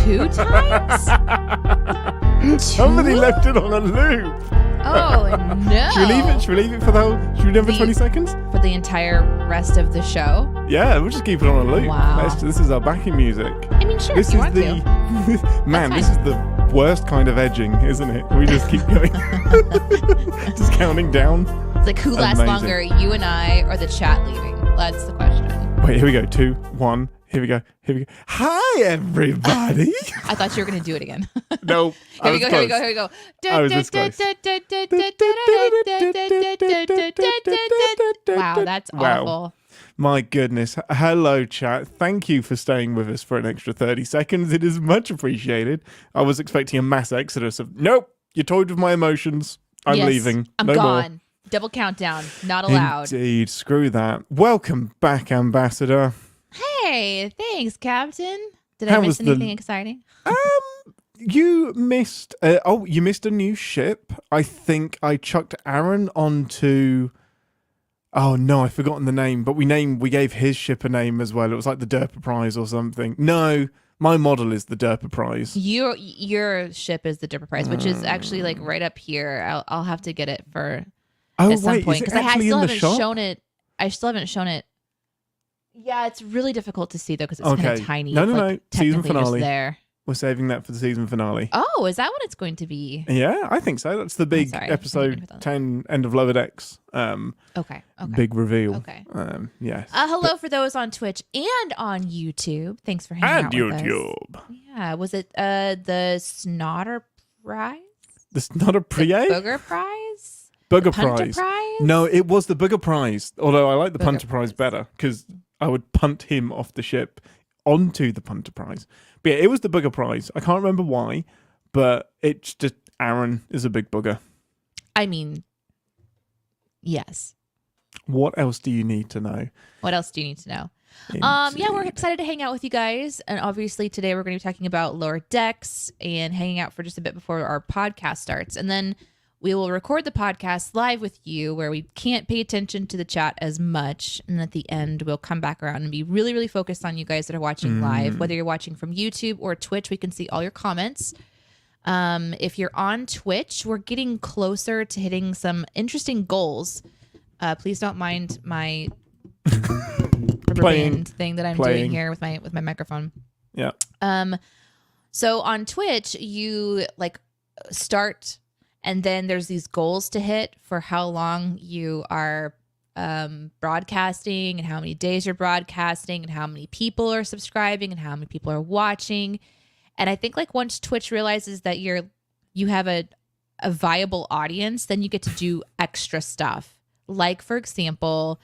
2 times? Somebody left it on a loop. Oh, no. Should we leave it? Should we leave it for the whole? Should we do it for 20 seconds? For the entire rest of the show? Yeah, we'll just keep it on a loop. Wow. This is our backing music. I mean, sure, This if you is want the to. man. That's This is the worst kind of edging, isn't it? We just keep going, just counting down. It's like, who lasts Amazing. longer, you and I, or the chat leaving? That's the question. Wait, here we go. 2, 1. Here we go. Here we go. Hi, everybody. I thought you were going to do it again. No. Here we go. I was this close. Wow, that's awful. My goodness. Hello, chat. Thank you for staying with us for an extra 30 seconds. It is much appreciated. I was expecting a mass exodus of, nope, you toyed with my emotions. I'm Yes, leaving. I'm no gone. more. Double countdown. Not allowed. Indeed. Screw that. Welcome back, Ambassador. Hey, thanks, Captain. Did How I miss was the- anything exciting? You missed. You missed a new ship. I think I chucked Aaron onto. Oh no, I've forgotten the name. But we gave his ship a name as well. It was like the Derper Prize or something. No, my model is the Derper Prize. Your ship is the Dipper Prize, which is actually like right up here. I'll have to get it for Oh at some wait, point is it because I actually still in the haven't shop? shown it. I still haven't shown it. Yeah, it's really difficult to see though because it's kind Okay. of tiny. No, It's, no, like, no. Season technically just finale. there. We're saving that for the season finale. Oh, is that what it's going to be? Yeah, I think so. That's the big sorry. I didn't episode put that. 10 end of Lower Decks. Okay. Big reveal. Okay. Yes. Hello for those on Twitch and on YouTube. Thanks for hanging And out with us. YouTube. Yeah, was it the Snotter Prize? This not a The Prier? Booger Prize? Booger Punter Prize. Prize? No, it was the Booger Prize. Although I like the Booger Punter Prize better because I would punt him off the ship onto the Punter Prize. But yeah, it was the Booger Prize. I can't remember why, but it's just Aaron is a big booger. I mean, yes. What else do you need to know? What else do you need to know? Yeah, we're Indeed. excited to hang out with you guys. And obviously today we're going to be talking about Lower Decks and hanging out for just a bit before our podcast starts. And then we will record the podcast live with you where we can't pay attention to the chat as much. And at the end, we'll come back around and be really, really focused on you guys that are watching live. Whether you're watching from YouTube or Twitch, we can see all your comments. If you're on Twitch, we're getting closer to hitting some interesting goals. Please don't mind my rubber band thing that I'm doing here with my microphone. Yeah. So on Twitch, you like start, and then there's these goals to hit for how long you are broadcasting, and how many days you're broadcasting, and how many people are subscribing, and how many people are watching. And I think like once Twitch realizes that you have a viable audience, then you get to do extra stuff. Like for example,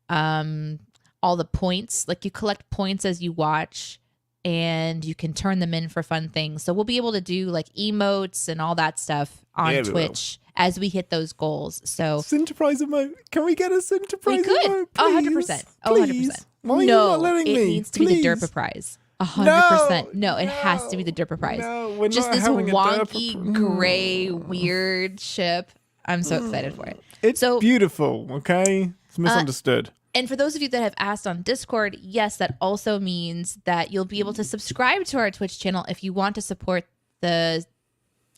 all the points, like you collect points as you watch and you can turn them in for fun things. So we'll be able to do like emotes and all that stuff on Twitch as we hit those goals. So Centerprise emote. Can we get a Centerprise we could. emote? 100%. Oh, 100%. Why are you no, not letting it me? needs to be the Derpa Prize. 100%. No, it has to be the Derpa Prize. No, we're Just not this having a wonky, Derpa- gray, weird ship. I'm so excited for it. It's So- beautiful, okay? It's misunderstood. And for those of you that have asked on Discord, yes, that also means that you'll be able to subscribe to our Twitch channel if you want to support the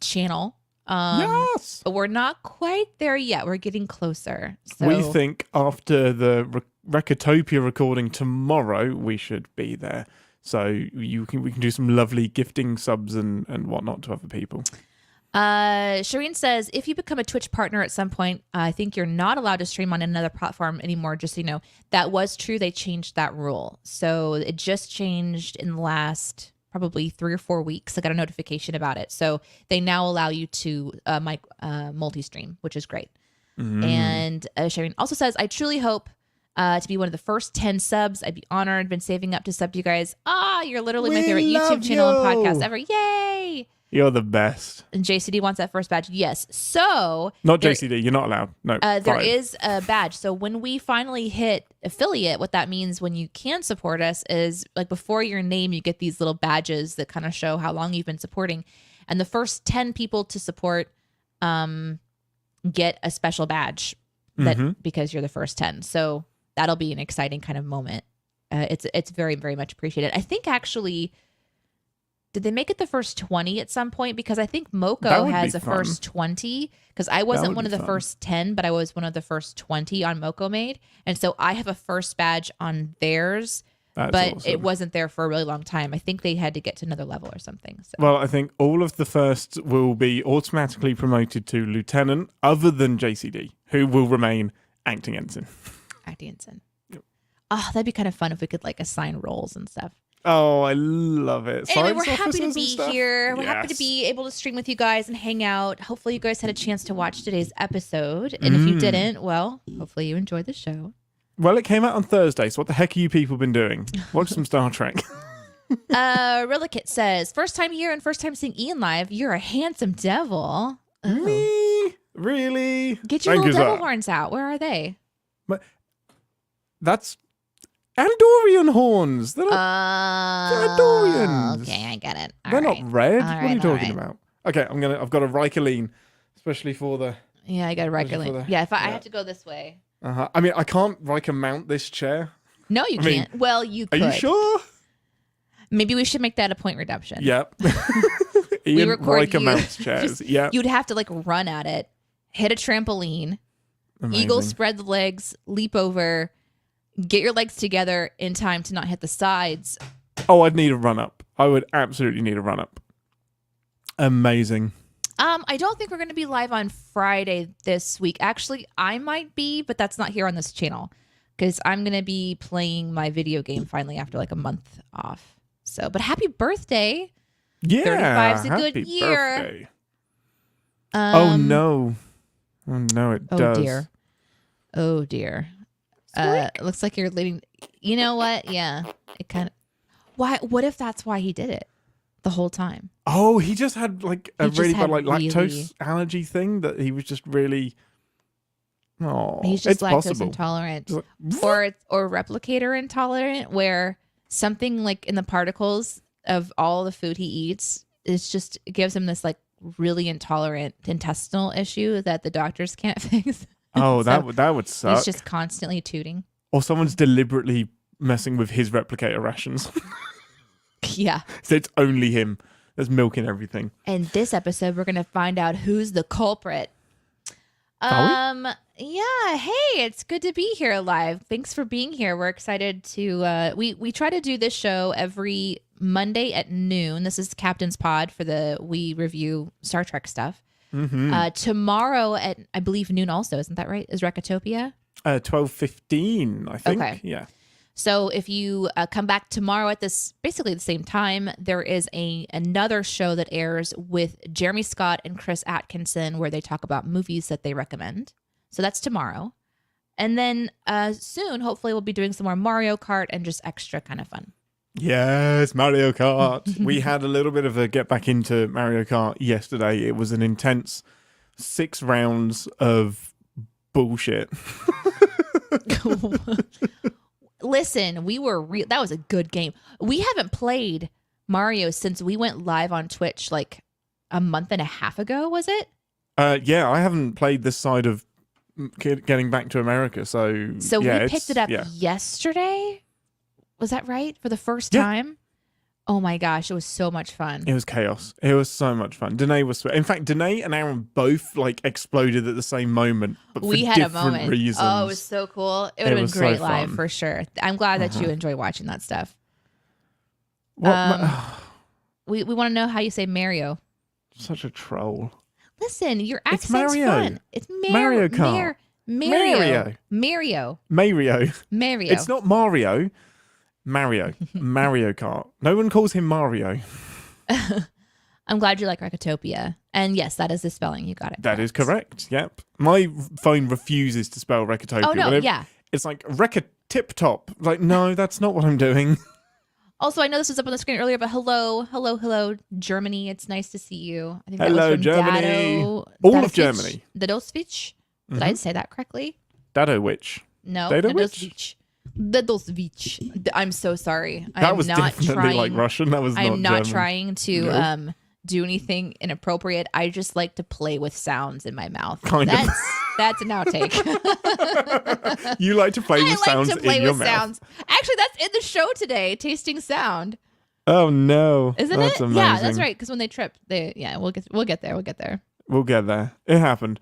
channel. Yes! But we're not quite there yet. We're getting closer. So We think after the Recotopia recording tomorrow, we should be there. So we can do some lovely gifting subs and whatnot to other people. Shireen says, if you become a Twitch partner at some point, I think you're not allowed to stream on another platform anymore, just so you know. That was true. They changed that rule. So it just changed in the last probably 3 or 4 weeks. I got a notification about it. So they now allow you to multi-stream, which is great. And Shireen also says, I truly hope to be one of the first 10 subs. I'd be honored. Been saving up to sub to you guys. You're literally my favorite YouTube channel and podcast ever. Yay! You're the best. And JCD wants that first badge. Yes. So Not JCD. You're not allowed. No. there is a badge. So when we finally hit affiliate, what that means when you can support us is like before your name, you get these little badges that kind of show how long you've been supporting. And the first 10 people to support get a special badge that because you're the first 10. So that'll be an exciting kind of moment. It's very, very much appreciated. I think actually did they make it the first 20 at some point? Because I think That Moko would has be a fun. first 20. Because I wasn't would one be of the fun. first 10, but I was one of the first 20 on Moko Made. And so I have a first badge on theirs, That's but awesome. it wasn't there for a really long time. I think they had to get to another level or something. So. Well, I think all of the firsts will be automatically promoted to lieutenant, other than JCD, who will remain acting ensign. Acting ensign. Oh, that'd be kind of fun if we could like assign roles and stuff. Oh, I love it. Anyway, Science we're happy to officers and be stuff? here. We're happy to Yes. be able to stream with you guys and hang out. Hopefully you guys had a chance to watch today's episode. And if you didn't, well, hopefully you enjoyed the show. Well, it came out on Thursday, so what the heck have you people been doing? Watch some Star Trek. Relikit says, first time here and first time seeing Ian live. You're a handsome devil. Oh. Me? Really? Get your Thank little you, devil sir. horns out. Where are they? That's Andorian horns. They're not, Dorians. Okay, I get it. All they're right. not red. All What are right, you all talking right. about? Okay, I've got a Riker especially for the. Yeah, I got a Riker for link. the- Yeah, if I yeah. have to go this way. I mean, I can't Riker mount this chair. No, you I mean, can't. Well, you Are could. you sure? Maybe we should make that a point redemption. Yep. Ian record Riker you. mounts chairs. Yeah. You'd have to like run at it, hit a trampoline, eagle spread the legs, leap over, get your legs together in time to not hit the sides. Oh, I'd need a run up. I would absolutely need a run up. Amazing. I don't think we're going to be live on Friday this week. Actually, I might be, but that's not here on this channel because I'm going to be playing my video game finally after like a month off. So, but happy birthday. Yeah. 35's a good happy year. Birthday. Oh no. Oh no, it Oh does. dear. Oh dear. Looks like you're leaving. You know what? Yeah. It kind of. Why? What if that's why he did it the whole time? Oh, he just had like a He just really bad had like lactose really- allergy thing that he was just really. Oh, He's just it's lactose possible. intolerant, Just like, or replicator intolerant, where something like in the particles of all the food he eats is just it gives him this like really intolerant intestinal issue that the doctors can't fix. oh, So that would suck. he's just constantly tooting. Or someone's deliberately messing with his replicator rations. Yeah. So it's only him. There's milk in everything. And this episode, we're gonna find out who's the culprit. Yeah. Hey, it's good to be here live. Thanks for being here. We're excited to. We try to do this show every Monday at noon. This is Captain's Pod for we review Star Trek stuff. Mm-hmm. Tomorrow at I believe noon also. Isn't that right? Is Recotopia? 12:15, I think. Okay. Yeah. So if you come back tomorrow at this basically the same time, there is another show that airs with Jeremy Scott and Chris Atkinson where they talk about movies that they recommend. So that's tomorrow. And then soon, hopefully, we'll be doing some more Mario Kart and just extra kind of fun. Yes, Mario Kart. We had a little bit of a get back into Mario Kart yesterday. It was an intense 6 rounds of bullshit. Listen, that was a good game. We haven't played Mario since we went live on Twitch like a month and a half ago, was it? Yeah, I haven't played this side of getting back to America, so yeah, we picked it up yeah. yesterday. Was that right? For the first Yeah. time? Oh my gosh, it was so much fun. It was chaos. It was so much fun. Danae was, in fact, Danae and Aaron both like exploded at the same moment, but We for had a different moment. reasons. Oh, it was so cool. It would have been was so great live fun. for sure. I'm glad that you enjoy watching that stuff. What, We want to know how you say Mario. such a troll. Listen, your It's accent's Mario. fun. It's Mario Kart. Mario. Mario. Mario. It's not Mario. Mario. Mario Kart. No one calls him Mario. I'm glad you like Recotopia. And yes, that is the spelling. You got it. That is correct. Yep. My phone refuses to spell Recotopia. Oh, no. Yeah. It's like Recotip Top. Like, no, that's not what I'm doing. Also, I know this was up on the screen earlier, but hello, Germany. It's nice to see you. I think that Hello, was from Germany. All All of Germany. Dadosvich. Did I say that correctly? Dado Witch. No. Dadovich? Dadosvich. I'm so sorry. That I'm was not definitely trying, like Russian. That was I'm not not German. trying to Nope. do anything inappropriate. I just like to play with sounds in my mouth. Kind of. That's an outtake. You like to play with I like sounds to play in your with mouth. sounds. Actually, that's in the show today. Tasting sound. Oh no. Isn't That's it? amazing. Yeah, that's right. Because when they trip, we'll get there. We'll get there. We'll get there. It happened.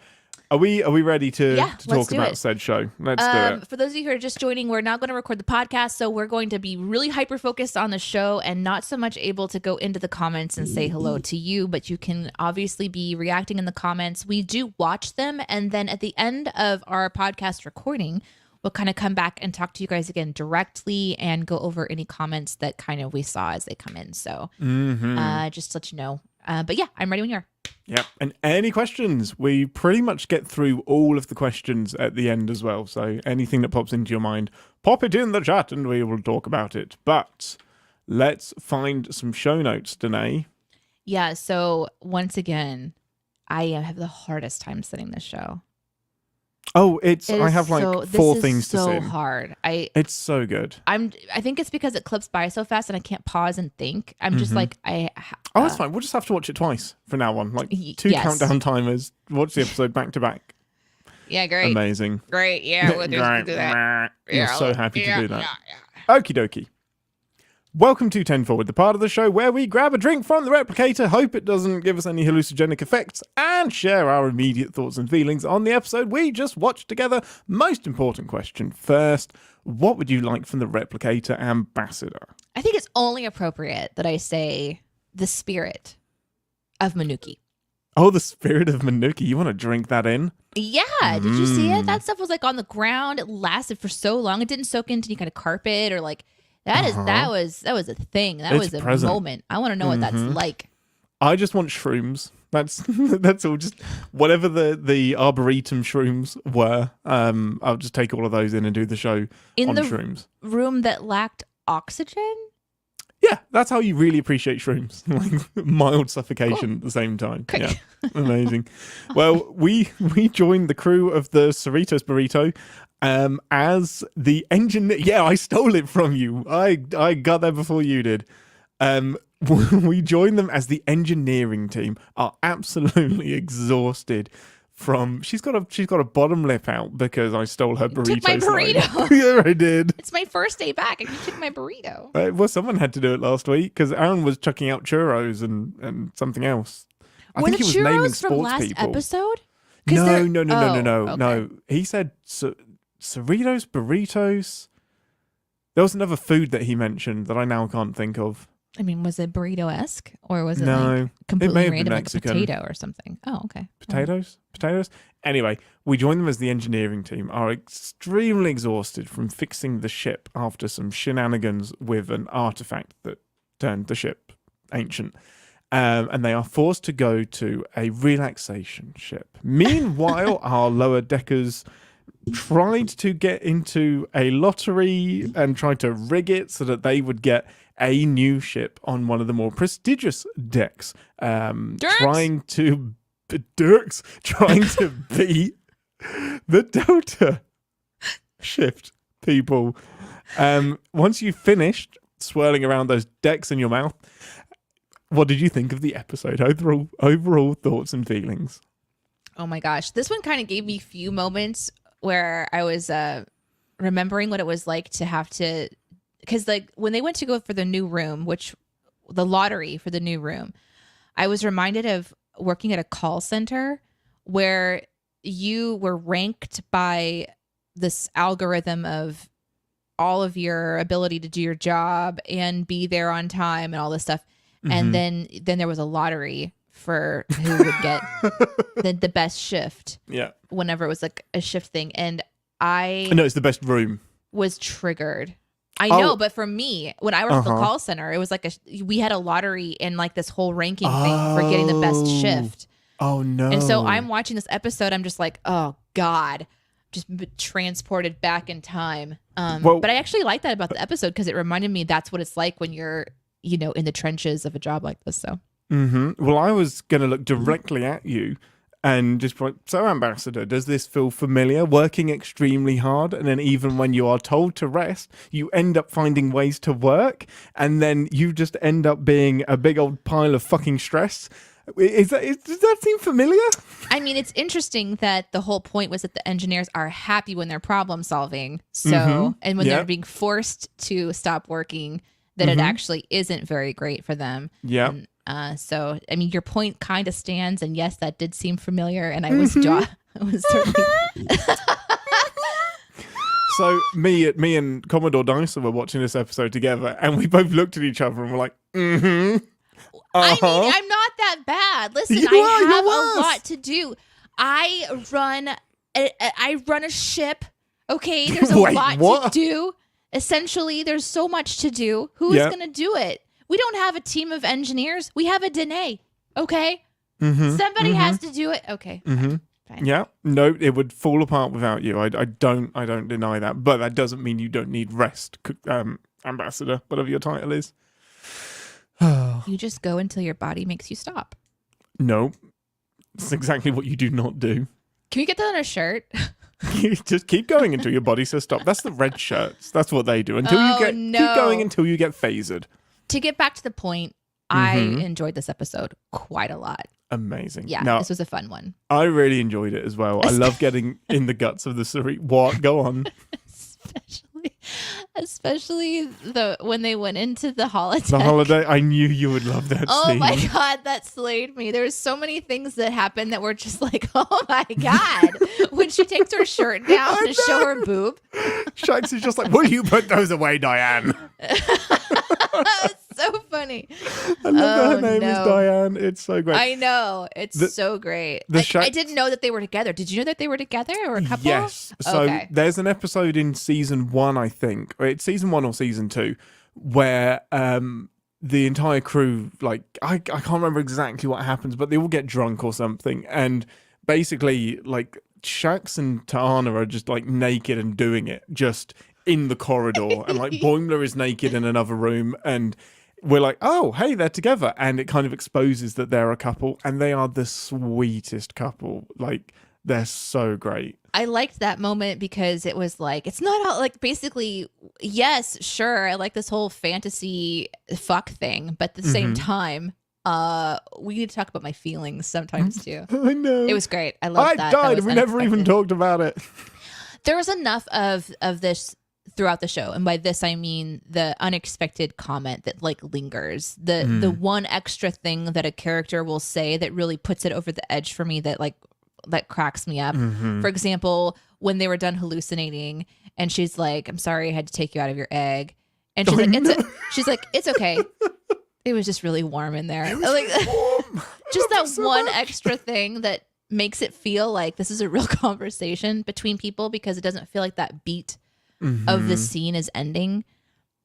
Are we ready to let's talk do about it. said show? Let's do it. For those of you who are just joining, we're not going to record the podcast, so we're going to be really hyper focused on the show and not so much able to go into the comments and say hello to you, but you can obviously be reacting in the comments. We do watch them, and then at the end of our podcast recording, we'll kind of come back and talk to you guys again directly and go over any comments that kind of we saw as they come in. So just to let you know. But yeah, I'm ready when you are. Yep. And any questions? We pretty much get through all of the questions at the end as well. So anything that pops into your mind, pop it in the chat and we will talk about it. But let's find some show notes, Danae. Yeah. So once again, I have the hardest time setting this show. Oh, I have like four things to say. So hard. It's so good. I think it's because it clips by so fast and I can't pause and think. I'm just like Oh, that's fine. We'll just have to watch it twice from now on. Like 2 countdown timers. Watch the episode back to back. Yeah, great. Amazing. Great. Yeah, we'll do that. You're so happy to do that. Okie dokie. Welcome to 10 Forward, the part of the show where we grab a drink from the replicator, hope it doesn't give us any hallucinogenic effects, and share our immediate thoughts and feelings on the episode we just watched together. Most important question first, what would you like from the replicator ambassador? I think it's only appropriate that I say the spirit of Manuki. Oh, the spirit of Manuki. You want to drink that in? Yeah. Did you see it? That stuff was like on the ground. It lasted for so long. It didn't soak into any kind of carpet or like... That was a thing. That was a moment. I want to know what that's like. I just want shrooms. That's all. Just whatever the arboretum shrooms were. I'll just take all of those in and do the show on shrooms. Room that lacked oxygen. Yeah, that's how you really appreciate shrooms. Like mild suffocation at the same time. Cool. Yeah, amazing. Well, we joined the crew of the Cerritos Burrito. As the engineer, yeah, I stole it from you. I got there before you did. We joined them as the engineering team. Are absolutely exhausted from. She's got a bottom lip out because I stole her burrito. Took my burrito. Yeah, I did. It's my first day back, and you took my burrito. Well, someone had to do it last week because Aaron was chucking out churros and something else. I think he was naming sports from last people. Episode? No. Okay. No. He said. Cerritos, burritos. There was another food that he mentioned that I now can't think of. I mean, was it burrito-esque or was it like completely it random, like a Mexican. potato or something? Oh, okay. Potatoes? Anyway, we joined them as the engineering team, are extremely exhausted from fixing the ship after some shenanigans with an artifact that turned the ship ancient. And they are forced to go to a relaxation ship. Meanwhile, our lower deckers tried to get into a lottery and tried to rig it so that they would get a new ship on one of the more prestigious decks. Trying to beat the Delta shift people. Once you finished swirling around those decks in your mouth, what did you think of the episode? Overall thoughts and feelings. Oh my gosh. This one kind of gave me a few moments where I was remembering what it was like to have to, because like when they went to go for the new room, which the lottery for the new room, I was reminded of working at a call center where you were ranked by this algorithm of all of your ability to do your job and be there on time and all this stuff. And then there was a lottery for who would get the best shift. Yeah. Whenever it was like a shift thing. And no, it's the best room. Was triggered. I know, but for me, when I worked at the call center, it was like we had a lottery and like this whole ranking thing for getting the best shift. Oh no. And so I'm watching this episode, I'm just like, oh God, just transported back in time. But I actually like that about the episode because it reminded me that's what it's like when you're, in the trenches of a job like this. So. Well, I was going to look directly at you and just like, so Ambassador, does this feel familiar? Working extremely hard, and then even when you are told to rest, you end up finding ways to work, and then you just end up being a big old pile of fucking stress. Does that seem familiar? I mean, it's interesting that the whole point was that the engineers are happy when they're problem solving. So, and when they're being forced to stop working, that it actually isn't very great for them. Yeah. So, I mean, your point kind of stands. And yes, that did seem familiar. And I was I was certainly. So me and Commodore Dicer were watching this episode together, and we both looked at each other and were like, uh-huh. I mean, I'm not that bad. Listen, You I are, have you're a lot to do. I run a ship. Okay, there's a Wait, lot what? to do. Essentially, there's so much to do. Who is going to do it? We don't have a team of engineers. We have a Danae. Okay, somebody has to do it. Okay, fine. Yeah, no, it would fall apart without you. I don't deny that, but that doesn't mean you don't need rest, ambassador, whatever your title is. You just go until your body makes you stop. No, it's exactly what you do not do. Can we get that on a shirt? You just keep going until your body says stop. That's the red shirts. That's what they do until keep going until you get phasered. To get back to the point, I enjoyed this episode quite a lot. Amazing. Yeah, now, this was a fun one. I really enjoyed it as well. I love getting in the guts of the Sari. What? Go on. Especially when they went into the holodeck. The holiday. I knew you would love that scene. Oh my God, that slayed me. There was so many things that happened that were just like, oh my God. When she takes her shirt down to show her boob. Shanks is just like, will you put those away, Diane? It's so funny. I love that her name is Diane. It's so great. I know. It's so great. I didn't know that they were together. Did you know that they were together or a couple? Yes. So there's an episode in season 1, I think. Or it's season 1 or season 2, where the entire crew, like, I can't remember exactly what happens, but they all get drunk or something. And basically, like, Shax and Tahana are just, like, naked and doing it just in the corridor. And, like, Boimler is naked in another room. And we're like, oh, hey, they're together. And it kind of exposes that they're a couple. And they are the sweetest couple. Like, they're so great. I liked that moment because it was like, it's not all, like, basically, yes, sure, I like this whole fantasy fuck thing. But at the same time, we need to talk about my feelings sometimes too. I know. It was great. I loved that. I died and we never even talked about it. There was enough of this throughout the show, and by this I mean the unexpected comment that like lingers, the one extra thing that a character will say that really puts it over the edge for me, that cracks me up. For example, when they were done hallucinating and she's like, I'm sorry I had to take you out of your egg, and she's like it's okay, it was just really warm in there. Like, just that so one extra thing that makes it feel like this is a real conversation between people, because it doesn't feel like that beat of the scene is ending.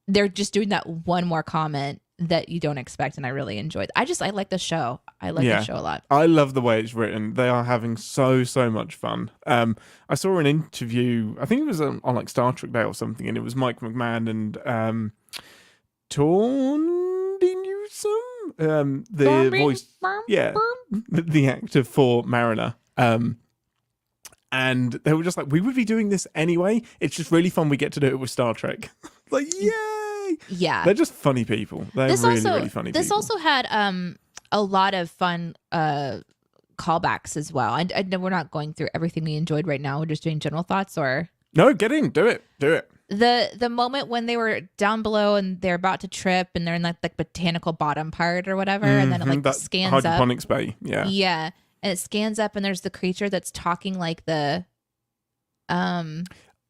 They're just doing that one more comment that you don't expect, and I really enjoyed it. I like the show. I like the show a lot. I love the way it's written. They are having so much fun. I saw an interview, I think it was on like Star Trek Day or something, and it was Mike McMahon and Tawny Newsome, the voice, the actor for Mariner. And they were just like, we would be doing this anyway. It's just really fun. We get to do it with Star Trek. Like, yay! Yeah, they're just funny people. They're really funny. This people. also had a lot of fun callbacks as well. I know we're not going through everything we enjoyed right now. We're just doing general thoughts, or no, get in, do it. The moment when they were down below and they're about to trip and they're in that like botanical bottom part or whatever, and then it like scans up. Hydroponics bay, yeah. And it scans up and there's the creature that's talking like the in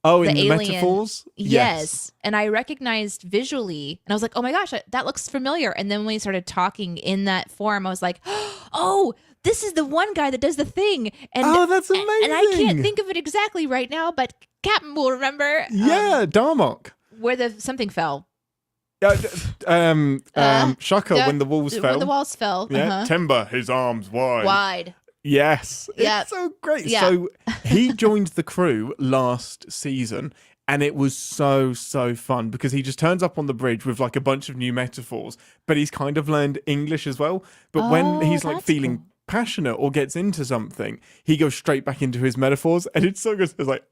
the the metaphors? Yes. And I recognized visually, and I was like, oh my gosh, that looks familiar. And then when we started talking in that form, I was like, oh, this is the one guy that does the thing. And that's amazing. And I can't think of it exactly right now, but Captain will remember. Yeah, Darmok. Where something fell. Shaka, when the walls fell. When the walls fell. Yeah, Timber, his arms wide. Yes. Yep. It's so great. Yeah. So he joined the crew last season, and it was so fun because he just turns up on the bridge with like a bunch of new metaphors, but he's kind of learned English as well. But when he's like feeling passionate or gets into something, he goes straight back into his metaphors, and it's so good. It's like,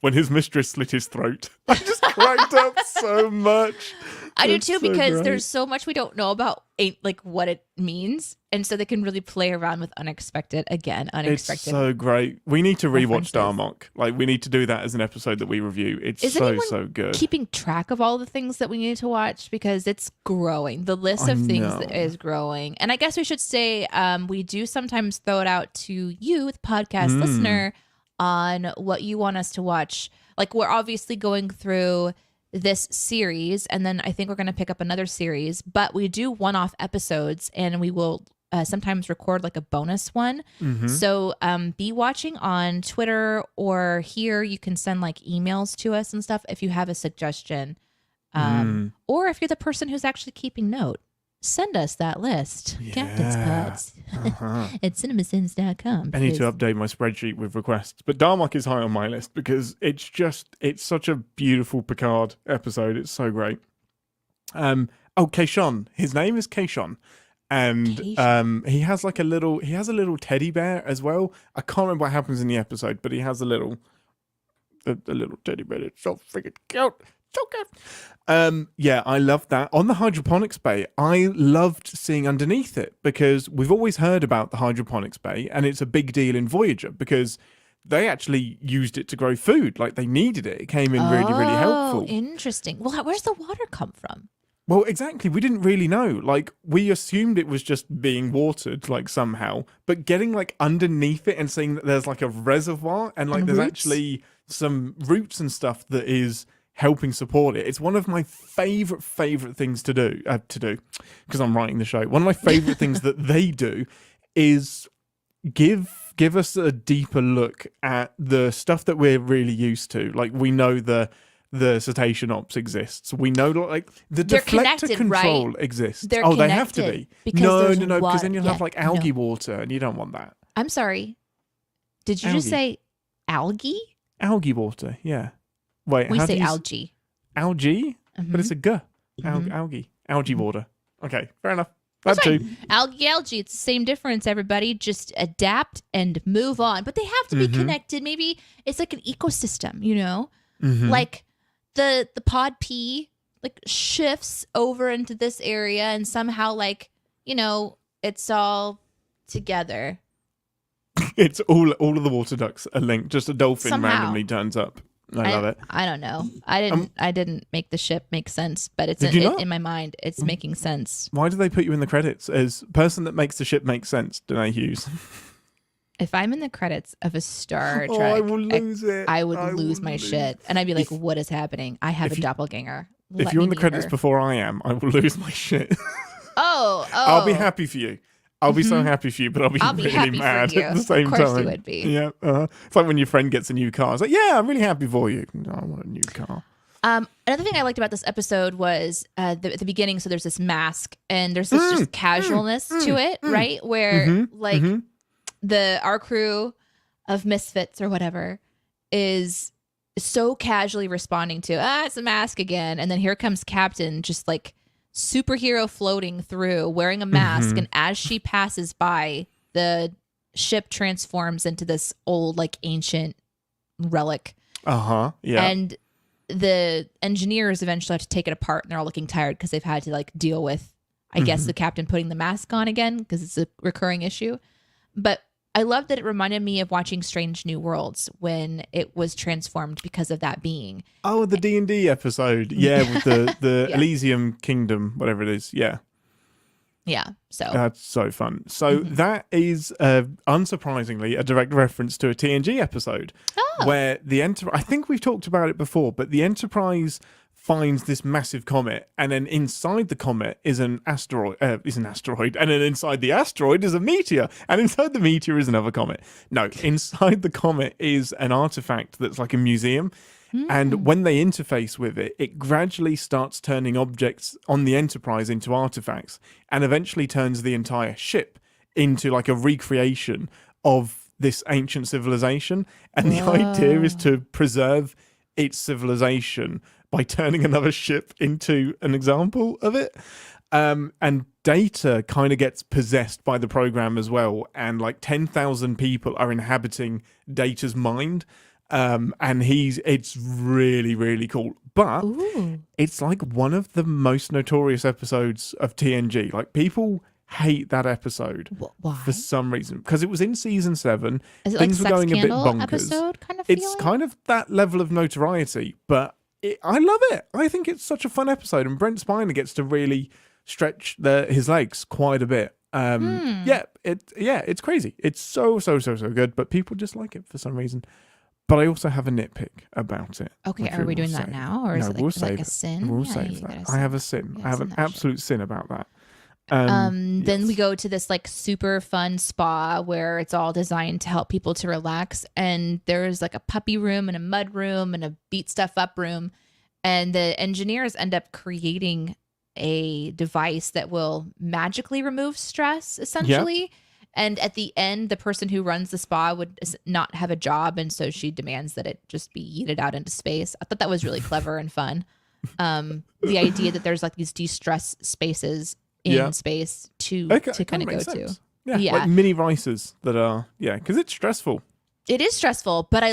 when his mistress slit his throat. I just cracked up so much. I do That's too, so because great. there's so much we don't know about like what it means, and so they can really play around with unexpected It's so great. We need to rewatch references. Darmok. Like, we need to do that as an episode that we review. It's Is so anyone good. keeping track of all the things that we need to watch? Because it's growing. The list of things that is growing. And I guess we should say we do sometimes throw it out to you, the podcast listener, on what you want us to watch. Like, we're obviously going through this series, and then I think we're going to pick up another series, but we do one-off episodes, and we will sometimes record like a bonus one. So be watching on Twitter, or here you can send like emails to us and stuff if you have a suggestion, or if you're the person who's actually keeping note, send us that list. Captain's Pods at cinemasins.com. I need to update my spreadsheet with requests, but Darmok is high on my list because it's such a beautiful Picard episode. It's so great. Keishon. His name is Keishon. And he has a little teddy bear as well. I can't remember what happens in the episode, but he has a little teddy bear. It's so freaking cute. So good. Yeah, I love that. On the hydroponics bay, I loved seeing underneath it because we've always heard about the hydroponics bay, and it's a big deal in Voyager because they actually used it to grow food. Like, they needed it. It came in really, really helpful. Interesting. Well, where's the water come from? Well, exactly. We didn't really know. Like, we assumed it was just being watered, like, somehow. But getting, like, underneath it and seeing that there's, like, a reservoir and, like, there's actually some roots and stuff that is helping support it. It's one of my favorite things to do, because I'm writing the show. One of my favorite things that they do is give us a deeper look at the stuff that we're really used to. Like, we know the cetacean ops exists. We know, like, the deflector control exists. They're they have to be. No, because then you'll have like algae water, and you don't want that. I'm sorry. Did you just say algae? Algae water, yeah. Wait, we say algae. Algae? But it's a g. Algae water. Okay, fair enough. That too. Algae. It's the same difference, everybody. Just adapt and move on. But they have to be connected. Maybe it's like an ecosystem, you know? Like the pod P like shifts over into this area, and somehow, like, you know, it's all together. It's all of the water ducts are linked. Just a dolphin randomly turns up. I love it. I don't know. I didn't make the ship make sense, but it's in my mind. It's making sense. Why do they put you in the credits as person that makes the ship make sense, Danae Hughes? If I'm in the credits of a Star Trek, I will lose it. I would lose my shit, and I'd be like, "What is happening? I have a doppelganger." If you're in the credits before I am, I will lose my shit. Oh! I'll be happy for you. I'll be so happy for you, but I'll be really mad at the same time. Of course you would be. Yeah. It's like when your friend gets a new car. It's like, yeah, I'm really happy for you. No, I want a new car. Another thing I liked about this episode was at the beginning. So there's this mask, and there's this just casualness to it, right? Where our crew of misfits or whatever is so casually responding to, it's a mask again. And then here comes Captain, just like superhero floating through, wearing a mask. And as she passes by, the ship transforms into this old, like, ancient relic. Yeah. And the engineers eventually have to take it apart, and they're all looking tired because they've had to, like, deal with, I guess, the captain putting the mask on again because it's a recurring issue. But I love that it reminded me of watching Strange New Worlds when it was transformed because of that being. Oh, the D&D episode. Yeah, with the Elysium Kingdom, whatever it is. Yeah. Yeah, so. That's so fun. So that is, unsurprisingly, a direct reference to a TNG episode where the Enterprise, I think we've talked about it before, but the Enterprise finds this massive comet, and then inside the comet is an asteroid, and then inside the asteroid is a meteor, and inside the meteor is another comet. No, inside the comet is an artifact that's like a museum, and when they interface with it, it gradually starts turning objects on the Enterprise into artifacts, and eventually turns the entire ship into like a recreation of this ancient civilization, and the idea is to preserve its civilization by turning another ship into an example of it. And Data kind of gets possessed by the program as well. And like 10,000 people are inhabiting Data's mind. And it's really, really cool. But Ooh. it's like one of the most notorious episodes of TNG. Like, people hate that episode Why? for some reason, because it was in season 7. Is it Things like were sex going a bit scandal bonkers. episode kind of It's feeling? kind of that level of notoriety, but I love it. I think it's such a fun episode, and Brent Spiner gets to really stretch his legs quite a bit. It's crazy. It's so good, but people just like it for some reason. But I also have a nitpick about it. Okay, are we doing that now, or is it like a sin? We'll Yeah, save you that. gotta I have a sin. sin. You I gotta have sin an that shit. absolute sin about that. Then yes. we go to this like super fun spa where it's all designed to help people to relax. And there's like a puppy room and a mud room and a beat stuff up room. And the engineers end up creating a device that will magically remove stress, essentially. And at the end, the person who runs the spa would not have a job. And so she demands that it just be yeeted out into space. I thought that was really clever and fun. The idea that there's like these de-stress spaces in space to kind of go to. Yeah, like mini Rices that are, because it's stressful. It is stressful, but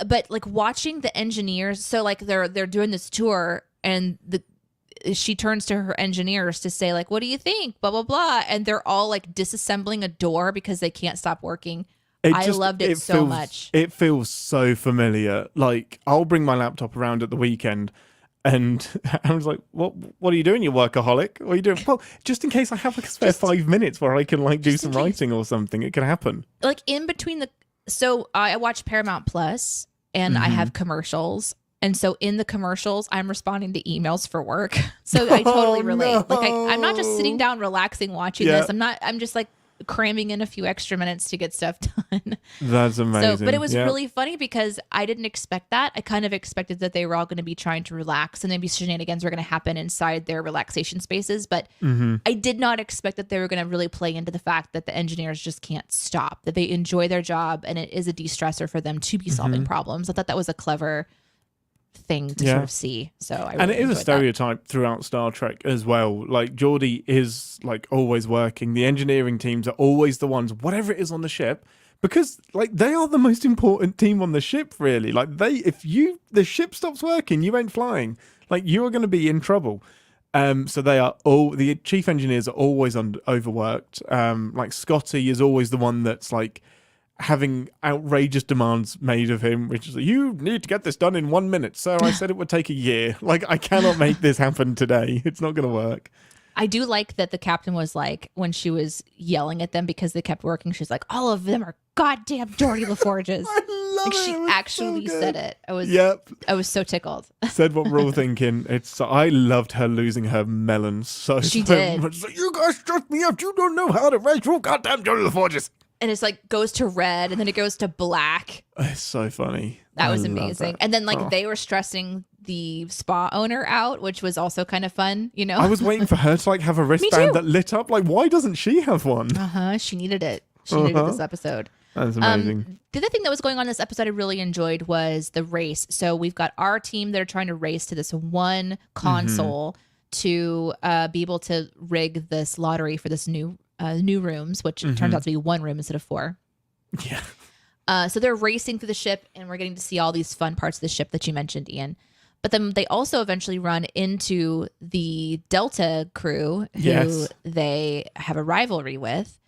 but like watching the engineers, so like they're doing this tour and she turns to her engineers to say like, what do you think? Blah, blah, blah. And they're all like disassembling a door because they can't stop working. I loved it so much. It feels so familiar. Like, I'll bring my laptop around at the weekend and I was like, what are you doing, you workaholic? What are you doing? Well, just in case I have like a spare 5 minutes where I can like do some writing or something. It can happen. Like in between so I watch Paramount Plus and I have commercials. And so in the commercials, I'm responding to emails for work. So I totally relate. No. Like I'm not just sitting down relaxing watching this. I'm just like cramming in a few extra minutes to get stuff done. That's amazing. So, but it was really funny because I didn't expect that. I kind of expected that they were all going to be trying to relax and maybe shenanigans were going to happen inside their relaxation spaces. But I did not expect that they were going to really play into the fact that the engineers just can't stop, that they enjoy their job and it is a de-stressor for them to be solving problems. I thought that was a clever thing to sort of see. So I really and it is a stereotype that. throughout Star Trek as well. Like, Geordi is like always working. The engineering teams are always the ones, whatever it is on the ship, because like they are the most important team on the ship, really. Like, if the ship stops working, you ain't flying. Like, you are going to be in trouble. So the chief engineers are always overworked. Like, Scotty is always the one that's like having outrageous demands made of him, which is, you need to get this done in 1 minute. Sir, I said it would take a year. Like, I cannot make this happen today. It's not going to work. I do like that the captain was like, when she was yelling at them because they kept working, she's like, all of them are goddamn Geordi LaForges. I love like, it. she actually said it. I was so tickled. Said what we're all thinking. I loved her losing her melons so did. much. Like, you guys stress me out. You don't know how to raise your goddamn Geordi LaForges. And it's like goes to red and then it goes to black. It's so funny. That was amazing. And then like they were stressing the spa owner out, which was also kind of fun, you know? I was waiting for her to like have a wristband that lit up. Like, why doesn't she have one? She needed it. She needed this episode. That's amazing. The other thing that was going on in this episode I really enjoyed was the race. So we've got our team that are trying to race to this one console to be able to rig this lottery for this new rooms, which turns out to be one room instead of 4. Yeah. So they're racing through the ship and we're getting to see all these fun parts of the ship that you mentioned, Ian. But then they also eventually run into the Delta crew who they have a rivalry with.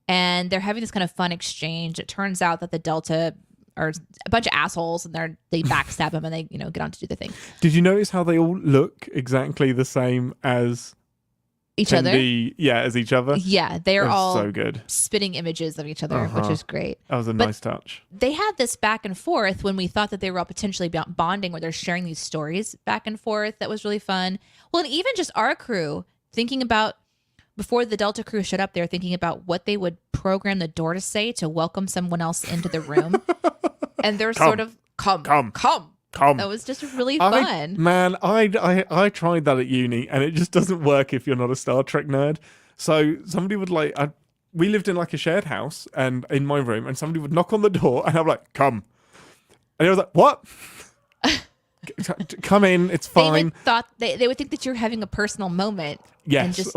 And they're having this kind of fun exchange. It turns out that the Delta are a bunch of assholes and they backstab them and they, get on to do the thing. Did you notice how they all look exactly the same as each other? As each other. Yeah, they're all so good. spitting images of each other, which is great. That was a nice touch. They had this back and forth when we thought that they were all potentially bonding, where they're sharing these stories back and forth. That was really fun. Well, and even just our crew thinking about, before the Delta crew showed up, they were thinking about what they would program the door to say to welcome someone else into the room. And they're sort of, come. That was just really fun. I tried that at uni and it just doesn't work if you're not a Star Trek nerd. So somebody would we lived in like a shared house and in my room, and somebody would knock on the door and I'm like, come. And I was like, what? Come in, it's fine. They would think that you're having a personal moment. Yes.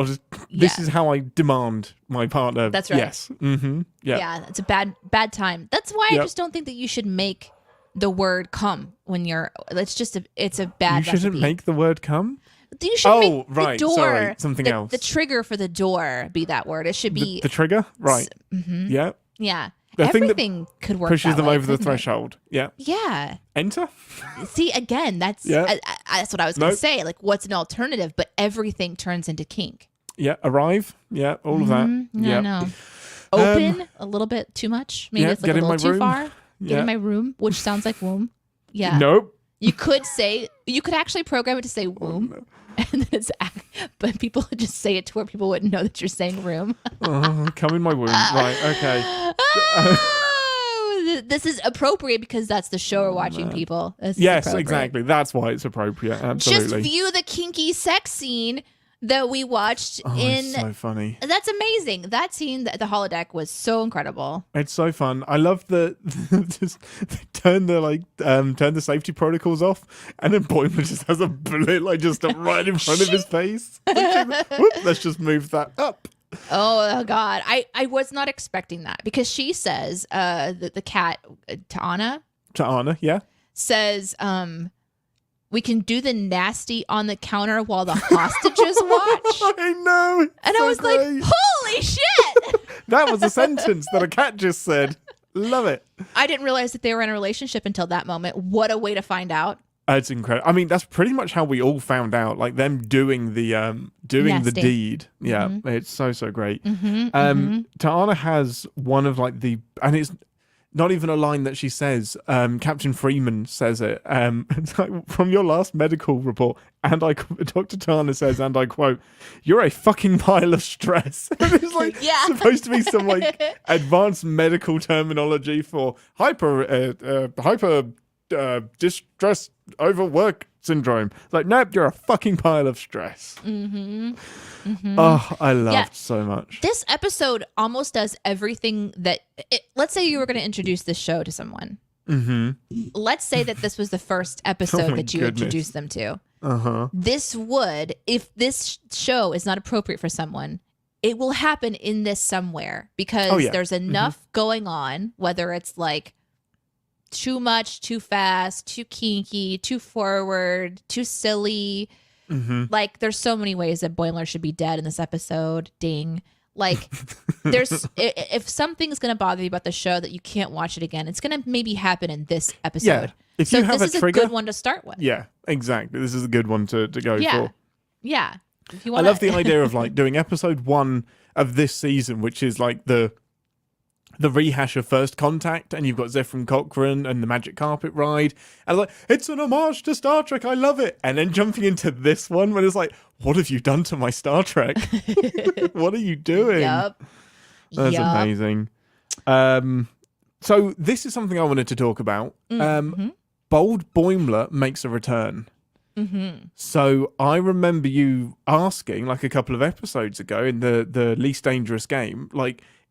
This is how I demand my partner. That's right. Yes. Mm-hmm. Yeah. Yeah, it's a bad time. That's why I just don't think that you should make the word come when you're. It's a bad. You shouldn't make the word come. You should make right. the door. Sorry, something else. The trigger for the door be that word. It should be the trigger. Right. Mm-hmm. Yeah. Yeah. The Everything could work. Pushes that them way, over the couldn't it? threshold. Yeah. Yeah. Enter. See, again, that's that's what I was going to say. Like, what's an alternative? But everything turns into kink. Yeah. Arrive. Yeah. All of that. No, yeah. no. Open a little bit too much. Maybe it's like a little too far. Get in my room, which sounds like womb. Yeah. Nope. You could actually program it to say womb. Oh, no. And then but people would just say it to where people wouldn't know that you're saying room. Come in my womb. Right. Okay. Oh, this is appropriate because that's the show we're watching, people. Yes, exactly. That's why it's appropriate. Absolutely. Just view the kinky sex scene that we watched It's so funny. That's amazing. That scene, the holodeck, was so incredible. It's so fun. I love the just they turn the safety protocols off, and then Boimler just has a bullet just right in front of his face. Whoop, let's just move that up. Oh God, I was not expecting that because she says the cat Ta'ana, yeah, says we can do the nasty on the counter while the hostages watch. I know. And I was like, holy shit! That was a sentence that a cat just said. Love it. I didn't realize that they were in a relationship until that moment. What a way to find out. It's incredible. I mean, that's pretty much how we all found out. Like them doing the the deed. Yeah, it's so great. Ta'ana has one of and it's not even a line that she says. Captain Freeman says it. It's like, from your last medical report, and Dr. Ta'ana says, and I quote, "You're a fucking pile of stress." And it's supposed to be some advanced medical terminology for hyper distress overwork syndrome. It's like, nope, you're a fucking pile of stress. Oh, I loved so much. This episode almost does everything that let's say you were going to introduce this show to someone. Let's say that this was the first episode that you introduced them to. This would, if this show is not appropriate for someone, it will happen in this somewhere because there's enough going on, whether it's like too much, too fast, too kinky, too forward, too silly. Like, there's so many ways that Boimler should be dead in this episode. Ding. Like, if something's going to bother you about the show that you can't watch it again, it's going to maybe happen in this episode. Yeah. If you have this is trigger, a good one to start with. Yeah, exactly. This is a good one to go for. Yeah. If you I love the idea of doing episode 1 of this season, which is like the rehash of First Contact, and you've got Zefram Cochrane and the Magic Carpet Ride, and it's an homage to Star Trek, I love it. And then jumping into this one when it's like, what have you done to my Star Trek? What are you doing? Yep. That's amazing. So this is something I wanted to talk about. Bold Boimler makes a return. So I remember you asking a couple of episodes ago in the Least Dangerous Game,